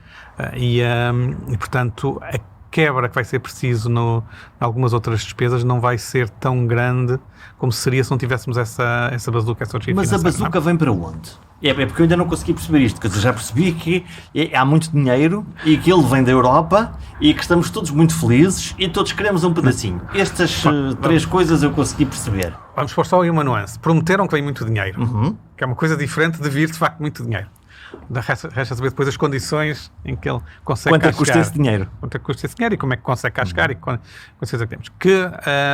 E, portanto, a quebra que vai ser preciso em algumas outras despesas não vai ser tão grande como seria se não tivéssemos essa bazuca, essa orgia financeira. Mas a bazuca vem para onde? É porque eu ainda não consegui perceber isto, quer dizer, já percebi que há muito dinheiro e que ele vem da Europa e que estamos todos muito felizes e todos queremos um pedacinho. Estas três coisas eu consegui perceber. Vamos pôr só aí uma nuance. Prometeram que vem muito dinheiro, que é uma coisa diferente de vir de facto muito dinheiro. Resta saber depois as condições em que ele consegue Quanto é que custa esse dinheiro? Quanto é que custa esse dinheiro e como é que consegue cá chegar e quantas coisas é que temos. Que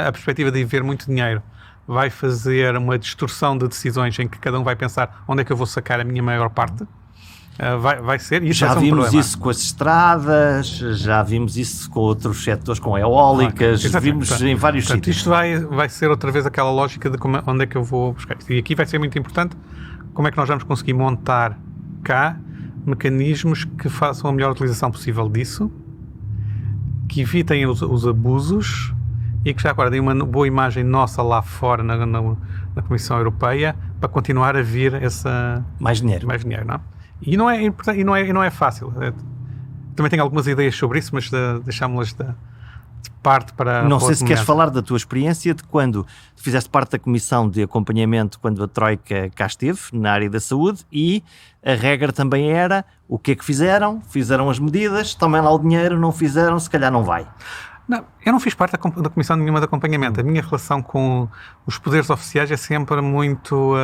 a perspectiva de haver muito dinheiro vai fazer uma distorção de decisões em que cada um vai pensar onde é que eu vou sacar a minha maior parte. Vai ser. E já vimos isso com as estradas, já vimos isso com outros setores, com eólicas, vimos em vários sítios. Isto vai ser outra vez aquela lógica de onde é que eu vou buscar isto. E aqui vai ser muito importante como é que nós vamos conseguir montar cá mecanismos que façam a melhor utilização possível disso, que evitem os abusos e que já agora deem uma boa imagem nossa lá fora na Comissão Europeia para continuar a vir mais dinheiro, não? E não é fácil. Também tenho algumas ideias sobre isso, mas deixámos-las de parte para... Não sei se queres falar da tua experiência de quando fizeste parte da comissão de acompanhamento quando a Troika cá esteve, na área da saúde, e a regra também era o que é que fizeram as medidas, tomem lá o dinheiro, não fizeram, se calhar não vai. Não, eu não fiz parte da comissão nenhuma de acompanhamento. A minha relação com os poderes oficiais é sempre muito...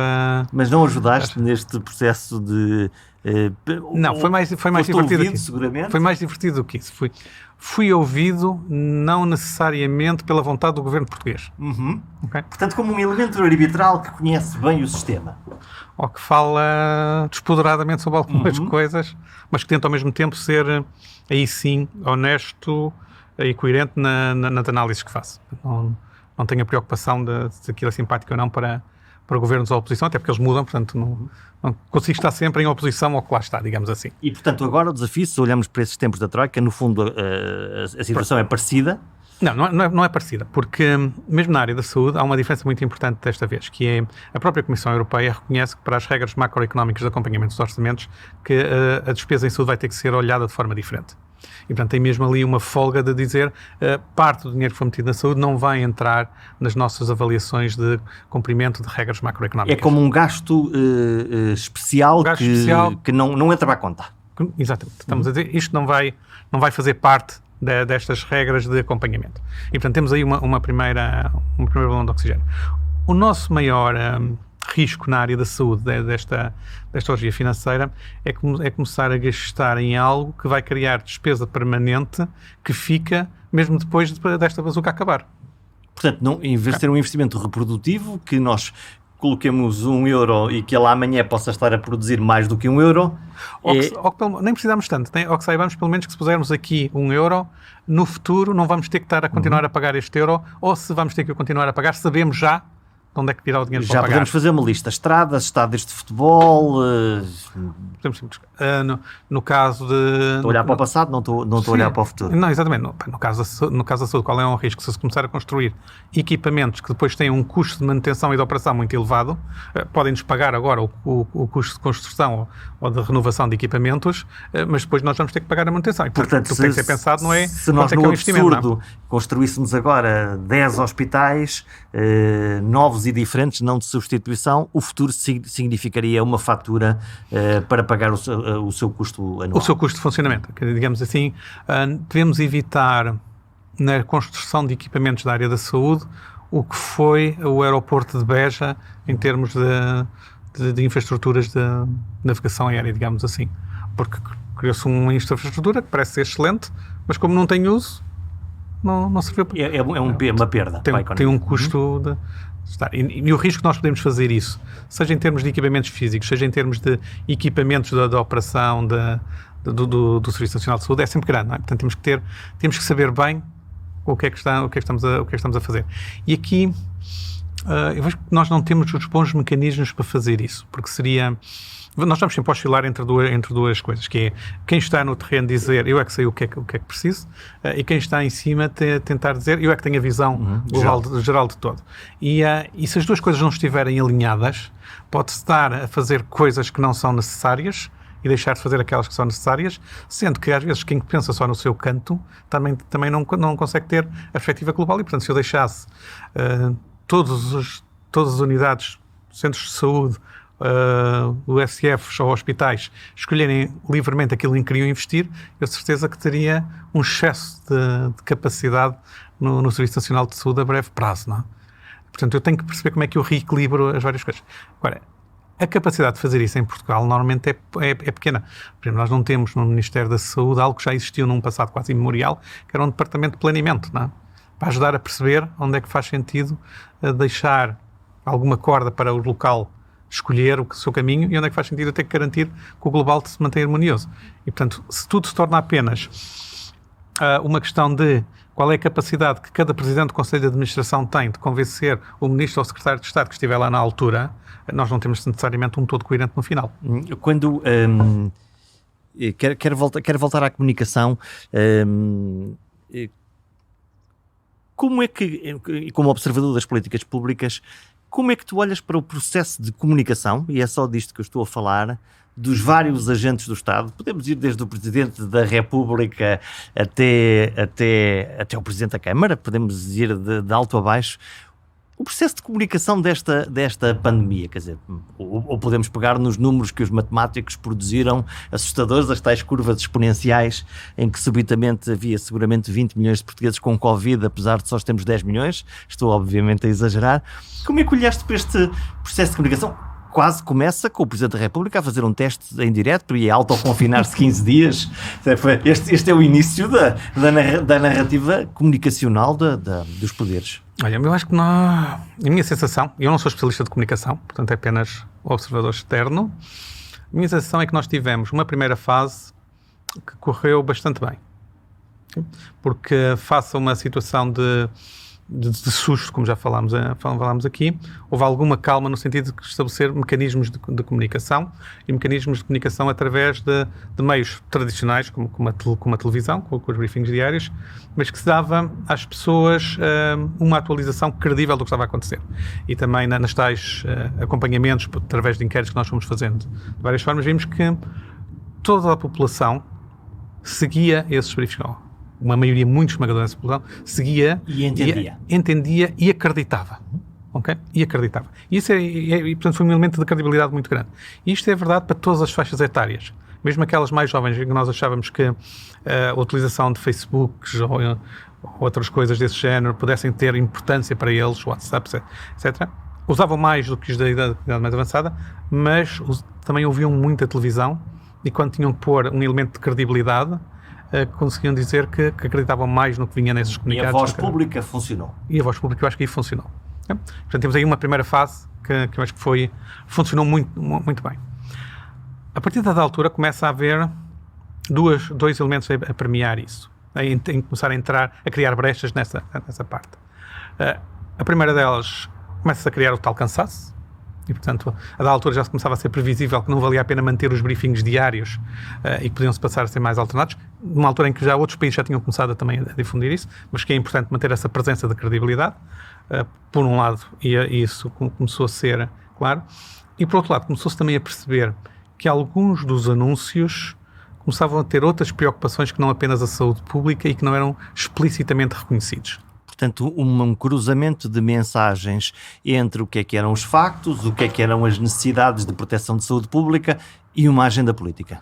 Mas não ajudaste neste processo de... Não, foi mais divertido ouvido, que isso. Seguramente. Foi mais divertido do que isso. Fui ouvido não necessariamente pela vontade do governo português. Okay? Portanto, como um elemento arbitral que conhece bem o sistema. Ou que fala despoderadamente sobre algumas coisas, mas que tenta ao mesmo tempo ser, aí sim, honesto e coerente nas análises que faço. Não tenho a preocupação se aquilo é simpático ou não para governos da oposição, até porque eles mudam, portanto não consigo estar sempre em oposição ao que lá está, digamos assim. E, portanto, agora o desafio, se olhamos para esses tempos da Troika, no fundo a situação é parecida? Não é parecida, porque mesmo na área da saúde há uma diferença muito importante desta vez, que é a própria Comissão Europeia reconhece que para as regras macroeconómicas de acompanhamento dos orçamentos que a despesa em saúde vai ter que ser olhada de forma diferente. E, portanto, tem mesmo ali uma folga de dizer parte do dinheiro que foi metido na saúde não vai entrar nas nossas avaliações de cumprimento de regras macroeconómicas. É como um gasto especial que não entra para a conta. Exatamente. Estamos a dizer, isto não vai fazer parte destas regras de acompanhamento. E, portanto, temos aí um primeiro balão de oxigênio. O nosso maior risco na área da saúde desta orgia financeira é começar a gastar em algo que vai criar despesa permanente que fica mesmo depois desta bazuca acabar. Portanto, não, em vez de ter um investimento reprodutivo, que nós coloquemos €1 e que ele amanhã possa estar a produzir mais do que €1, nem precisamos tanto, ou que saibamos pelo menos que se pusermos aqui €1, no futuro não vamos ter que estar a continuar a pagar este euro, ou se vamos ter que continuar a pagar, sabemos já de onde é que virá o dinheiro para pagar. Já podemos fazer uma lista: estradas, estádios de futebol. No caso de... Estou a olhar para o passado, não estou a olhar para o futuro. Não, exatamente. No caso da saúde, qual é um risco? Se começar a construir equipamentos que depois têm um custo de manutenção e de operação muito elevado, podem-nos pagar agora o custo de construção ou de renovação de equipamentos, mas depois nós vamos ter que pagar a manutenção. E portanto, o que tem que ser pensado não é se nós no absurdo construíssemos agora 10 hospitais novos e diferentes, não de substituição, o futuro significaria uma fatura para pagar o seu custo anual. O seu custo de funcionamento. Digamos assim, devemos evitar na construção de equipamentos da área da saúde o que foi o aeroporto de Beja em termos de infraestruturas de navegação aérea, digamos assim. Porque criou-se uma infraestrutura que parece ser excelente, mas como não tem uso, não serviu para... É uma perda. Tem um custo de estar. E o risco que nós podemos fazer isso, seja em termos de equipamentos físicos, seja em termos de equipamentos da operação do Serviço Nacional de Saúde, é sempre grande, não é? Portanto, temos que saber bem o que é que estamos a fazer. E aqui eu vejo que nós não temos os bons mecanismos para fazer isso, porque seria... Nós vamos sempre oscilar entre duas coisas, que é quem está no terreno dizer eu é que sei o que é que preciso, e quem está em cima tentar dizer eu é que tenho a visão geral de todo. E se as duas coisas não estiverem alinhadas, pode-se estar a fazer coisas que não são necessárias e deixar de fazer aquelas que são necessárias, sendo que às vezes quem pensa só no seu canto também não consegue ter a perspectiva global. E portanto, se eu deixasse todas as unidades, centros de saúde, USFs ou hospitais escolherem livremente aquilo em que queriam investir, eu certeza que teria um excesso de capacidade no Serviço Nacional de Saúde a breve prazo, não é? Portanto, eu tenho que perceber como é que eu reequilibro as várias coisas. Agora, a capacidade de fazer isso em Portugal normalmente é pequena. Por exemplo, nós não temos no Ministério da Saúde algo que já existiu num passado quase imemorial, que era um departamento de planeamento, não é? Para ajudar a perceber onde é que faz sentido deixar alguma corda para o local escolher o seu caminho e onde é que faz sentido ter que garantir que o global se mantém harmonioso. E, portanto, se tudo se torna apenas uma questão de qual é a capacidade que cada Presidente do Conselho de Administração tem de convencer o Ministro ou o Secretário de Estado que estiver lá na altura, nós não temos necessariamente um todo coerente no final. Quando... Quero voltar à comunicação. Como é que, como observador das políticas públicas, como é que tu olhas para o processo de comunicação, e é só disto que eu estou a falar, dos vários agentes do Estado? Podemos ir desde o Presidente da República até o Presidente da Câmara, podemos ir de alto a baixo. O processo de comunicação desta pandemia, quer dizer, ou podemos pegar nos números que os matemáticos produziram, assustadores, as tais curvas exponenciais, em que subitamente havia seguramente 20 milhões de portugueses com Covid, apesar de só termos 10 milhões, estou obviamente a exagerar. Como é que olhaste para este processo de comunicação? Quase começa com o Presidente da República a fazer um teste em direto e a autoconfinar-se 15 dias. Este é o início da narrativa comunicacional dos poderes. Olha, eu acho que a minha sensação, eu não sou especialista de comunicação, portanto é apenas observador externo, a minha sensação é que nós tivemos uma primeira fase que correu bastante bem. Porque face a uma situação de susto, como já falámos aqui, houve alguma calma no sentido de estabelecer mecanismos de comunicação e mecanismos de comunicação através de meios tradicionais, como a televisão, com os briefings diários, mas que se dava às pessoas uma atualização credível do que estava a acontecer. E também nas tais acompanhamentos, através de inquéritos que nós fomos fazendo de várias formas, vimos que toda a população seguia esses briefings. Uma maioria muito esmagadora dessa população seguia e entendia e acreditava. Okay? E acreditava. E isso portanto, foi um elemento de credibilidade muito grande. E isto é verdade para todas as faixas etárias. Mesmo aquelas mais jovens, que nós achávamos que a utilização de Facebook ou outras coisas desse género pudessem ter importância para eles, WhatsApp, etc., usavam mais do que os da idade mais avançada, mas também ouviam muita televisão e quando tinham que pôr um elemento de credibilidade, conseguiam dizer que acreditavam mais no que vinha nesses comunicados. E a voz pública funcionou. E a voz pública, eu acho que aí funcionou. Portanto, temos aí uma primeira fase que eu acho que funcionou muito bem. A partir da altura começa a haver dois elementos a premiar isso, em começar a criar brechas nessa parte. A primeira delas, começa-se a criar o tal cansaço, e portanto, a da altura já se começava a ser previsível que não valia a pena manter os briefings diários e que podiam-se passar a ser mais alternados, numa altura em que já outros países já tinham começado também a difundir isso, mas que é importante manter essa presença de credibilidade, por um lado, e isso começou a ser claro, e por outro lado, começou-se também a perceber que alguns dos anúncios começavam a ter outras preocupações que não apenas a saúde pública e que não eram explicitamente reconhecidos. Portanto, um cruzamento de mensagens entre o que eram os factos, o que eram as necessidades de proteção de saúde pública e uma agenda política.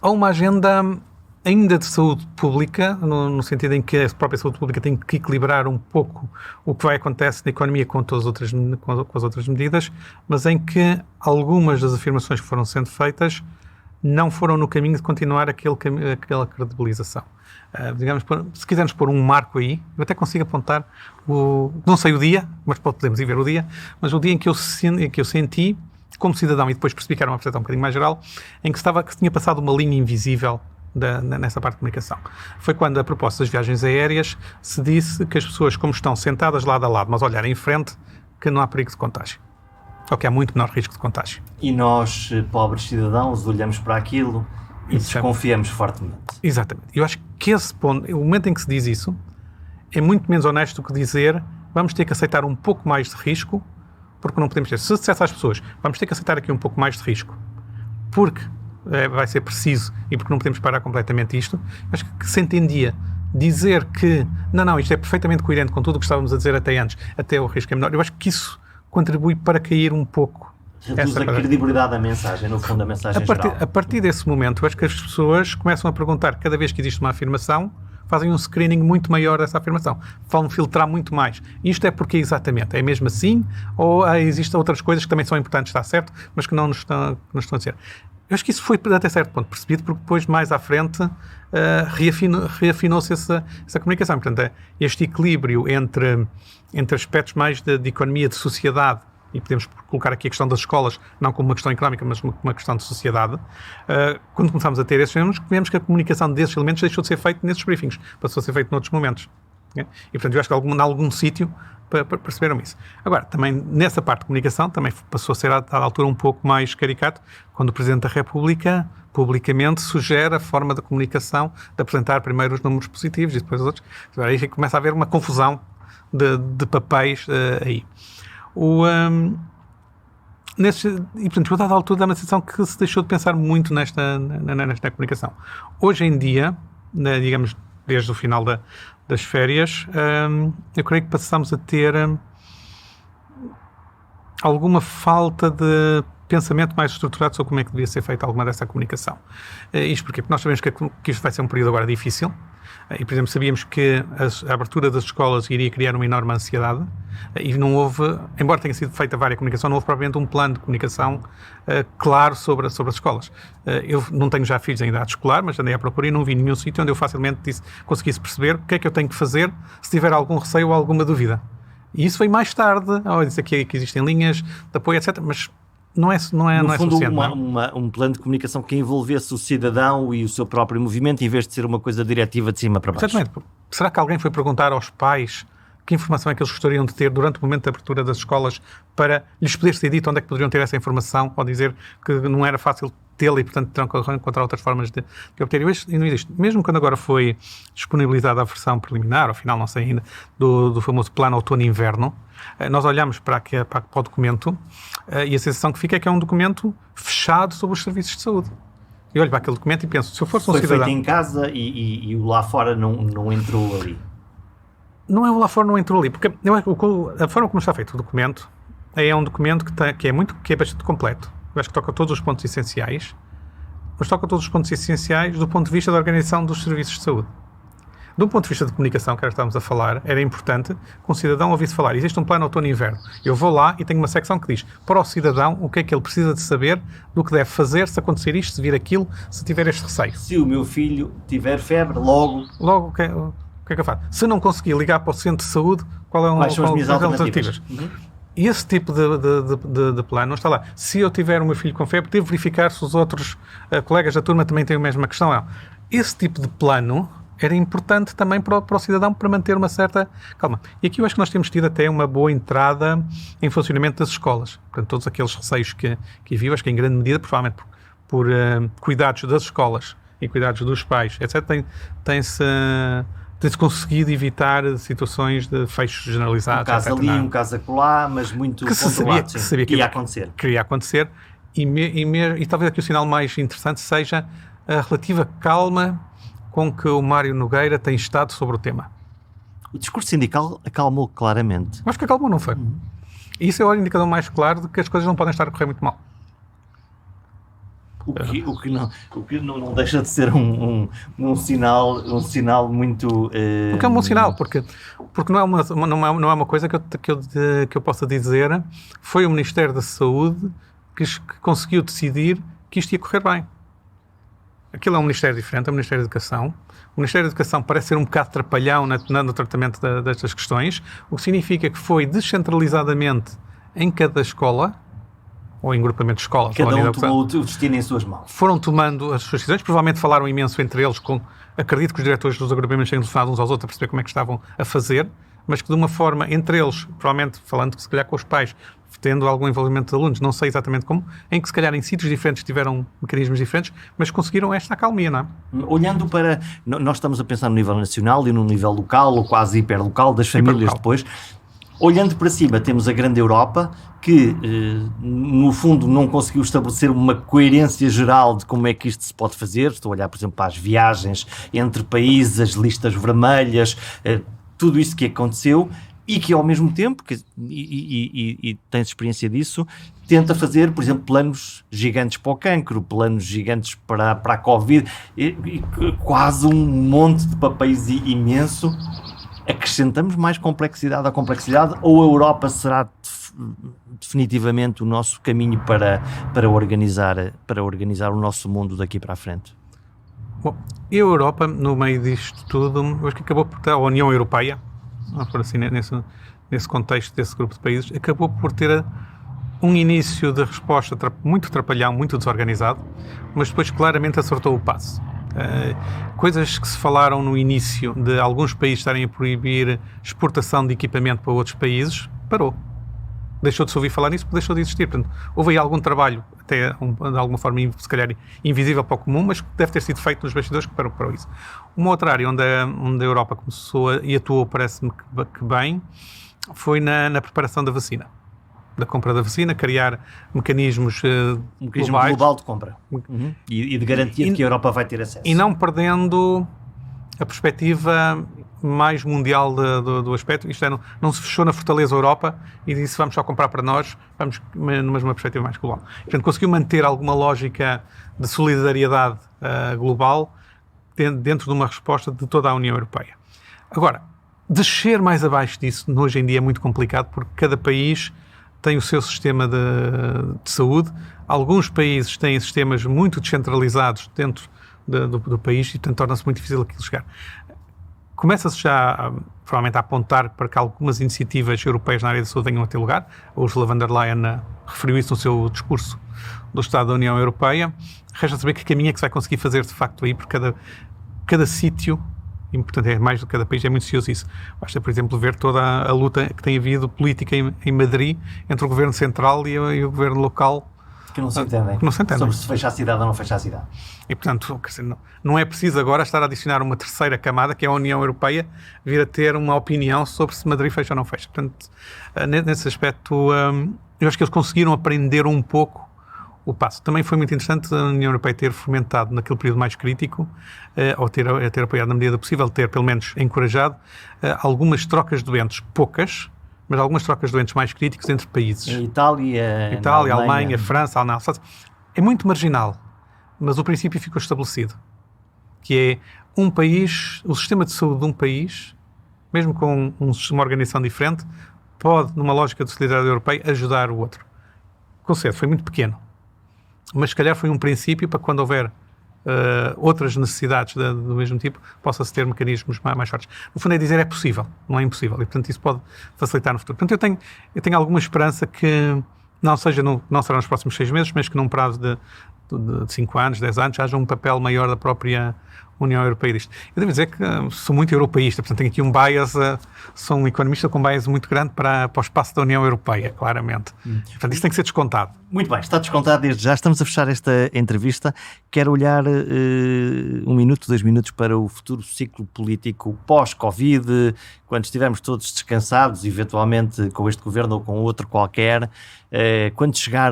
Há uma agenda ainda de saúde pública, no sentido em que a própria saúde pública tem que equilibrar um pouco o que acontece na economia com as outras medidas, mas em que algumas das afirmações que foram sendo feitas não foram no caminho de continuar aquela credibilização. Digamos, se quisermos pôr um marco aí, eu até consigo apontar, não sei o dia, mas podemos ir ver o dia, mas o dia em que eu senti, como cidadão, e depois percebi que era uma percepção um bocadinho mais geral, em que tinha passado uma linha invisível nessa parte de comunicação. Foi quando, a propósito das viagens aéreas, se disse que as pessoas, como estão sentadas lado a lado, mas olharem em frente, que não há perigo de contágio. Ou que há muito menor risco de contágio. E nós, pobres cidadãos, olhamos para aquilo e desconfiamos fortemente. Exatamente. Eu acho que esse ponto, o momento em que se diz isso, é muito menos honesto do que dizer vamos ter que aceitar um pouco mais de risco, porque não podemos ter. Se dissesse às pessoas, vamos ter que aceitar aqui um pouco mais de risco, porque vai ser preciso e porque não podemos parar completamente isto, acho que se entendia dizer que não, isto é perfeitamente coerente com tudo o que estávamos a dizer até antes, até o risco é menor. Eu acho que isso contribui para cair um pouco. Reduz a credibilidade da mensagem, no fundo, a mensagem geral. A partir desse momento, eu acho que as pessoas começam a perguntar, cada vez que existe uma afirmação, fazem um screening muito maior dessa afirmação. Vão filtrar muito mais. Isto é porque exatamente? É mesmo assim? Ou existem outras coisas que também são importantes, está certo, mas que não nos estão a dizer? Eu acho que isso foi até certo ponto percebido, porque depois, mais à frente, reafinou-se essa comunicação. Portanto, este equilíbrio entre aspectos mais de economia, de sociedade, e podemos colocar aqui a questão das escolas, não como uma questão económica, mas como uma questão de sociedade, quando começámos a ter esses elementos, vemos que a comunicação desses elementos deixou de ser feita nesses briefings, passou a ser feita noutros momentos. E, portanto, eu acho que em algum sítio perceberam isso. Agora, também nessa parte de comunicação, também passou a ser à altura um pouco mais caricato, quando o Presidente da República publicamente sugere a forma da comunicação de apresentar primeiro os números positivos e depois os outros. Agora aí começa a haver uma confusão de papéis aí. E, portanto, a dada altura dá uma sensação que se deixou de pensar muito nesta comunicação. Hoje em dia, digamos, desde o final das férias, eu creio que passamos a ter alguma falta de pensamento mais estruturado sobre como é que devia ser feita alguma dessa comunicação. Isto porquê? Porque nós sabemos que isto vai ser um período agora difícil, e, por exemplo, sabíamos que a abertura das escolas iria criar uma enorme ansiedade, e não houve, embora tenha sido feita várias comunicação, não houve propriamente um plano de comunicação claro sobre as escolas. Eu não tenho já filhos em idade escolar, mas andei à procura e não vi nenhum sítio onde eu facilmente conseguisse perceber o que é que eu tenho que fazer se tiver algum receio ou alguma dúvida. E isso veio mais tarde, dizer que existem linhas de apoio, etc., mas não é fundo, suficiente. Um plano de comunicação que envolvesse o cidadão e o seu próprio movimento, em vez de ser uma coisa diretiva de cima para baixo. Exatamente. Será que alguém foi perguntar aos pais que informação é que eles gostariam de ter durante o momento da abertura das escolas para lhes poder ser dito onde é que poderiam ter essa informação, ou dizer que não era fácil tê-la e, portanto, terão que encontrar outras formas de obter. E não existe. Mesmo quando agora foi disponibilizada a versão preliminar, ao final, não sei ainda, do famoso plano outono-inverno, nós olhamos para o documento e a sensação que fica é que é um documento fechado sobre os serviços de saúde. Eu olho para aquele documento e penso, se eu fosse um cidadão... Foi feito em casa e o lá fora não entrou ali. Não é o lá fora, não entrou ali, porque a forma como está feito o documento é um documento que é bastante completo. Eu acho que toca todos os pontos essenciais, mas toca todos os pontos essenciais do ponto de vista da organização dos serviços de saúde. de um ponto de vista de comunicação, que era o que estávamos a falar, era importante que um cidadão ouvisse falar. Existe um plano outono e inverno. Eu vou lá e tenho uma secção que diz para o cidadão o que é que ele precisa de saber, do que deve fazer, se acontecer isto, se vir aquilo, se tiver este receio. Se o meu filho tiver febre, logo o que é que eu faço? Se não conseguir ligar para o centro de saúde, quais são as minhas alternativas? E esse tipo de plano não está lá. Se eu tiver o meu filho com febre, devo verificar se os outros colegas da turma também têm a mesma questão. Não. Esse tipo de plano era importante também para o cidadão, para manter uma certa calma. E aqui eu acho que nós temos tido até uma boa entrada em funcionamento das escolas. Portanto, todos aqueles receios que havia, acho que em grande medida, provavelmente por cuidados das escolas e cuidados dos pais, etc., tem-se conseguido evitar situações de fechos generalizados. Um caso ali, um caso acolá, mas muito controlado. Que sabia que ia acontecer. Que ia acontecer. E talvez aqui o sinal mais interessante seja a relativa calma com que o Mário Nogueira tem estado sobre o tema. O discurso sindical acalmou claramente. Acho que acalmou, não foi? E isso é o indicador mais claro de que as coisas não podem estar a correr muito mal. O que não deixa de ser um sinal muito... Porque é um bom sinal, porque não é uma coisa que eu possa dizer. Foi o Ministério da Saúde que conseguiu decidir que isto ia correr bem. Aquilo é um Ministério diferente, é o Ministério da Educação. O Ministério da Educação parece ser um bocado trapalhão no tratamento destas questões, o que significa que foi descentralizadamente em cada escola, ou em grupamento de escolas. Cada um tomou o destino em suas mãos. Foram tomando as suas decisões, provavelmente falaram imenso entre eles, acredito que os diretores dos agrupamentos tenham telefonado uns aos outros a perceber como é que estavam a fazer, mas que de uma forma, entre eles, provavelmente falando se calhar com os pais, tendo algum envolvimento de alunos, não sei exatamente como, em que se calhar em sítios diferentes tiveram mecanismos diferentes, mas conseguiram esta acalmia, não é? Olhando para... Nós estamos a pensar no nível nacional e no nível local, ou quase hiperlocal, das famílias depois. Olhando para cima, temos a grande Europa, que, no fundo, não conseguiu estabelecer uma coerência geral de como é que isto se pode fazer. Estou a olhar, por exemplo, para as viagens entre países, as listas vermelhas, tudo isso que aconteceu, e que, ao mesmo tempo, e tens experiência disso, tenta fazer, por exemplo, planos gigantes para o cancro, planos gigantes para a Covid, quase um monte de papéis imenso. Acrescentamos mais complexidade à complexidade, ou a Europa será definitivamente o nosso caminho para organizar o nosso mundo daqui para a frente? Bom, e a Europa, no meio disto tudo, eu acho que acabou por ter a União Europeia, por assim, nesse contexto desse grupo de países, acabou por ter um início de resposta muito trapalhão, muito desorganizado, mas depois claramente acertou o passo. Coisas que se falaram no início de alguns países estarem a proibir exportação de equipamento para outros países, parou. Deixou de se ouvir falar nisso, porque deixou de existir. Portanto, houve aí algum trabalho, até de alguma forma, se calhar invisível para o comum, mas que deve ter sido feito nos bastidores que parou isso. Uma outra área onde a Europa começou e atuou, parece-me que bem, foi na preparação da vacina. Da compra da vacina, criar mecanismos globais, global de compra e de garantia de que a Europa vai ter acesso. E não perdendo a perspectiva mais mundial do aspecto. Isto é, não se fechou na Fortaleza Europa e disse vamos só comprar para nós, vamos numa perspectiva mais global. Portanto, conseguiu manter alguma lógica de solidariedade global dentro de uma resposta de toda a União Europeia. Agora, descer mais abaixo disso, hoje em dia é muito complicado, porque cada país tem o seu sistema de saúde. Alguns países têm sistemas muito descentralizados dentro do país e, portanto, torna-se muito difícil aquilo chegar. Começa-se já, provavelmente, a apontar para que algumas iniciativas europeias na área da saúde venham a ter lugar. A Ursula von der Leyen referiu isso no seu discurso do Estado da União Europeia. Resta saber que caminho é que se vai conseguir fazer, de facto, aí, porque cada sítio, e, portanto, é mais do que cada país, é muito cioso isso. Basta, por exemplo, ver toda a luta que tem havido política em Madrid entre o governo central e o governo local. Que não se entendem. Sobre se fecha a cidade ou não fecha a cidade. E, portanto, não é preciso agora estar a adicionar uma terceira camada, que é a União Europeia, vir a ter uma opinião sobre se Madrid fecha ou não fecha. Portanto, nesse aspecto, eu acho que eles conseguiram aprender um pouco o passo. Também foi muito interessante a União Europeia ter fomentado naquele período mais crítico, ou ter apoiado na medida possível, ter pelo menos encorajado algumas trocas de doentes, poucas, mas algumas trocas de doentes mais críticos entre países. Itália, Alemanha, França, Alemanha. É muito marginal, mas o princípio ficou estabelecido, que é um país, o sistema de saúde de um país, mesmo com uma organização diferente, pode, numa lógica de solidariedade europeia, ajudar o outro. O conceito foi muito pequeno, mas se calhar foi um princípio para quando houver outras necessidades do mesmo tipo, possa-se ter mecanismos mais fortes. No fundo é dizer é possível, não é impossível, e portanto isso pode facilitar no futuro. Portanto eu tenho alguma esperança que não será nos próximos 6 meses, mas que num prazo de 5 anos, 10 anos, haja um papel maior da própria União Europeia disto. Eu devo dizer que sou muito europeísta, portanto tenho aqui um bias, sou um economista com um bias muito grande para o espaço da União Europeia, claramente. Portanto, isso tem que ser descontado. Muito bem, está descontado desde já. Estamos a fechar esta entrevista. Quero olhar 1 minuto, 2 minutos para o futuro ciclo político pós-Covid, quando estivermos todos descansados, eventualmente com este governo ou com outro qualquer, quando chegar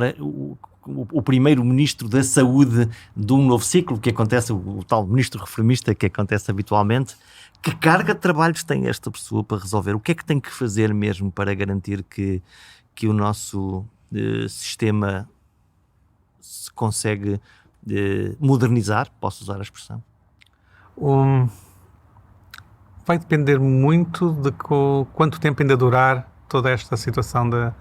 o primeiro-ministro da saúde de um novo ciclo, que acontece, o tal ministro reformista que acontece habitualmente. Que carga de trabalhos tem esta pessoa para resolver? O que é que tem que fazer mesmo para garantir que o nosso sistema se consegue modernizar? Posso usar a expressão? Vai depender muito de quanto tempo ainda durar toda esta situação de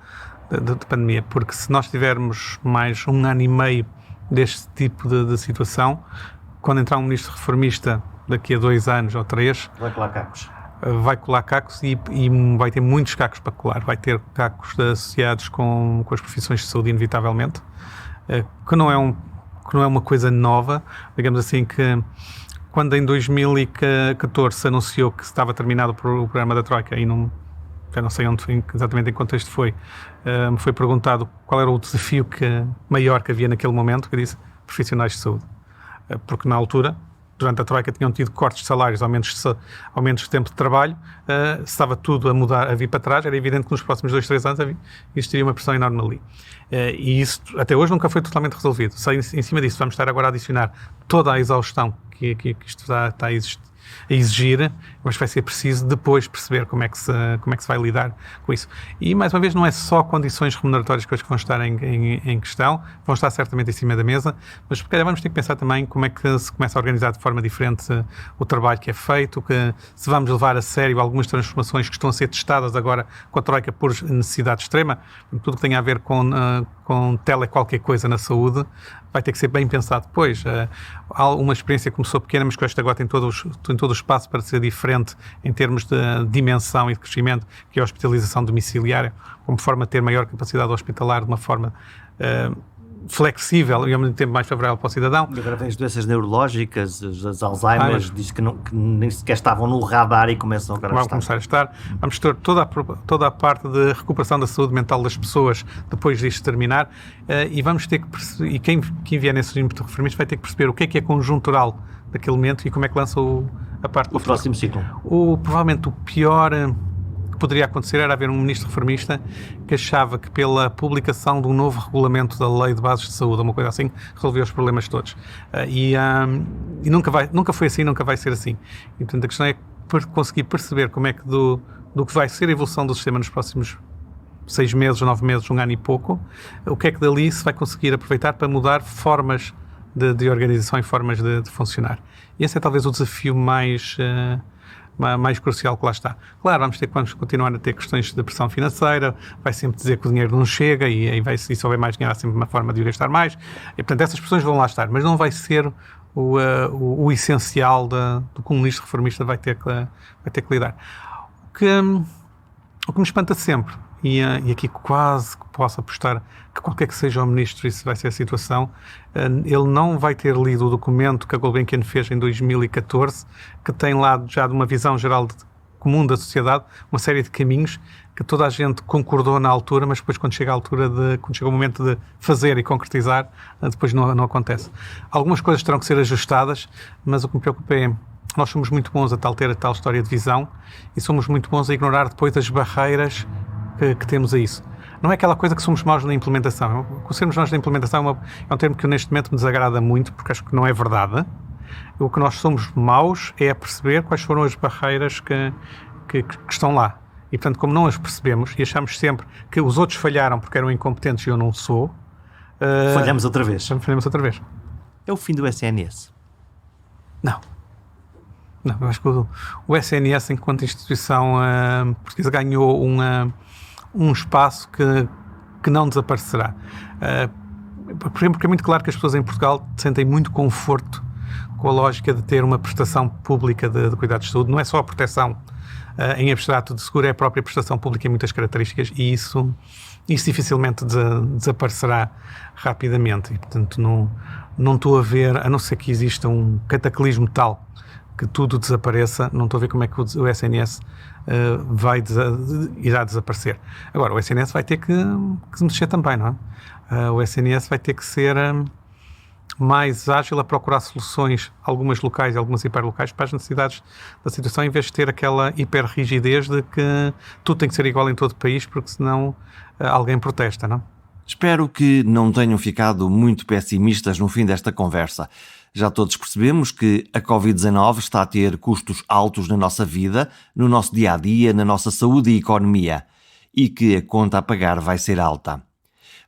pandemia, porque se nós tivermos mais 1 ano e meio deste tipo de situação, quando entrar um ministro reformista daqui a 2 anos ou 3, vai colar cacos e vai ter muitos cacos para colar. Vai ter cacos associados com as profissões de saúde, inevitavelmente, que não é uma coisa nova. Digamos assim que quando em 2014 se anunciou que estava terminado o programa da Troika, e já não sei exatamente em que contexto foi, me foi perguntado qual era o desafio maior que havia naquele momento, que eu disse profissionais de saúde. Porque na altura, durante a Troika, tinham tido cortes de salários, aumentos de tempo de trabalho, estava tudo a mudar, a vir para trás, era evidente que nos próximos 2, 3 anos existiria uma pressão enorme ali. E isso até hoje nunca foi totalmente resolvido. Em cima disso vamos estar agora a adicionar toda a exaustão que isto está a exigir, mas vai ser preciso depois perceber como é que se vai lidar com isso. E, mais uma vez, não é só condições remuneratórias que vão estar em questão, vão estar certamente em cima da mesa, mas se calhar vamos ter que pensar também como é que se começa a organizar de forma diferente o trabalho que é feito, se vamos levar a sério algumas transformações que estão a ser testadas agora com a Troika por necessidade extrema, tudo que tenha a ver com tele qualquer coisa na saúde, vai ter que ser bem pensado depois. Há uma experiência que começou pequena, mas que esta agora tem todo o espaço para ser diferente em termos de dimensão e de crescimento, que é a hospitalização domiciliária, como forma de ter maior capacidade hospitalar de uma forma flexível e ao mesmo tempo mais favorável para o cidadão. E agora vem as doenças neurológicas, as Alzheimer, diz que nem sequer estavam no radar e começam agora a estar. Vão começar a estar. Vamos ter toda a parte de recuperação da saúde mental das pessoas depois disto terminar, e vamos ter que perceber, e quem vier nesse regime de reformistas vai ter que perceber o que é conjuntural daquele momento e como é que lança a parte do próximo ciclo. Provavelmente o pior que poderia acontecer era haver um ministro reformista que achava que pela publicação de um novo regulamento da Lei de Bases de Saúde, uma coisa assim, resolvia os problemas todos. E nunca foi assim, nunca vai ser assim. E, portanto, a questão é conseguir perceber como é que do que vai ser a evolução do sistema nos próximos 6 meses, 9 meses, 1 ano e pouco, o que é que dali se vai conseguir aproveitar para mudar formas de organização e formas de funcionar. E esse é talvez o desafio mais crucial que lá está. Claro, vamos continuar a ter questões de pressão financeira, vai sempre dizer que o dinheiro não chega e se houver mais dinheiro há sempre uma forma de o gastar mais, e portanto essas pressões vão lá estar, mas não vai ser o essencial do que um ministro reformista vai ter que lidar. O que me espanta sempre, e aqui quase que posso apostar que qualquer que seja o ministro, isso vai ser a situação, ele não vai ter lido o documento que a Gulbenkian fez em 2014, que tem lá já de uma visão geral comum da sociedade, uma série de caminhos que toda a gente concordou na altura, mas depois quando chega o momento de fazer e concretizar, depois não acontece. Algumas coisas terão que ser ajustadas, mas o que me preocupa é nós somos muito bons a ter a tal história de visão e somos muito bons a ignorar depois as barreiras que temos a isso. Não é aquela coisa que somos maus na implementação. Sermos maus na implementação é um termo que neste momento me desagrada muito, porque acho que não é verdade. O que nós somos maus é a perceber quais foram as barreiras que estão lá. E, portanto, como não as percebemos e achamos sempre que os outros falharam porque eram incompetentes e eu não sou... Falhamos outra vez. Falhamos outra vez. É o fim do SNS? Não. Não, eu acho que o SNS, enquanto instituição portuguesa, ganhou um espaço que não desaparecerá. Porque é muito claro que as pessoas em Portugal sentem muito conforto com a lógica de ter uma prestação pública de cuidados de saúde. Não é só a proteção em abstrato de seguro, é a própria prestação pública em muitas características, e isso dificilmente desaparecerá rapidamente. E, portanto, não estou a ver, a não ser que exista um cataclismo tal que tudo desapareça, não estou a ver como é que o SNS irá desaparecer. Agora, o SNS vai ter que se mexer também, não é? O SNS vai ter que ser mais ágil a procurar soluções, algumas locais e algumas hiperlocais, para as necessidades da situação, em vez de ter aquela hiperrigidez de que tudo tem que ser igual em todo o país, porque senão alguém protesta, não? Espero que não tenham ficado muito pessimistas no fim desta conversa. Já todos percebemos que a Covid-19 está a ter custos altos na nossa vida, no nosso dia-a-dia, na nossa saúde e economia, e que a conta a pagar vai ser alta.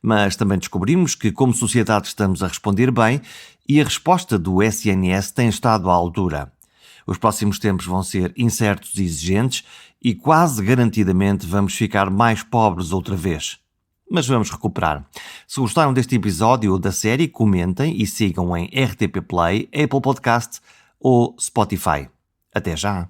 Mas também descobrimos que, como sociedade, estamos a responder bem e a resposta do SNS tem estado à altura. Os próximos tempos vão ser incertos e exigentes e quase garantidamente vamos ficar mais pobres outra vez. Mas vamos recuperar. Se gostaram deste episódio ou da série, comentem e sigam em RTP Play, Apple Podcast ou Spotify. Até já!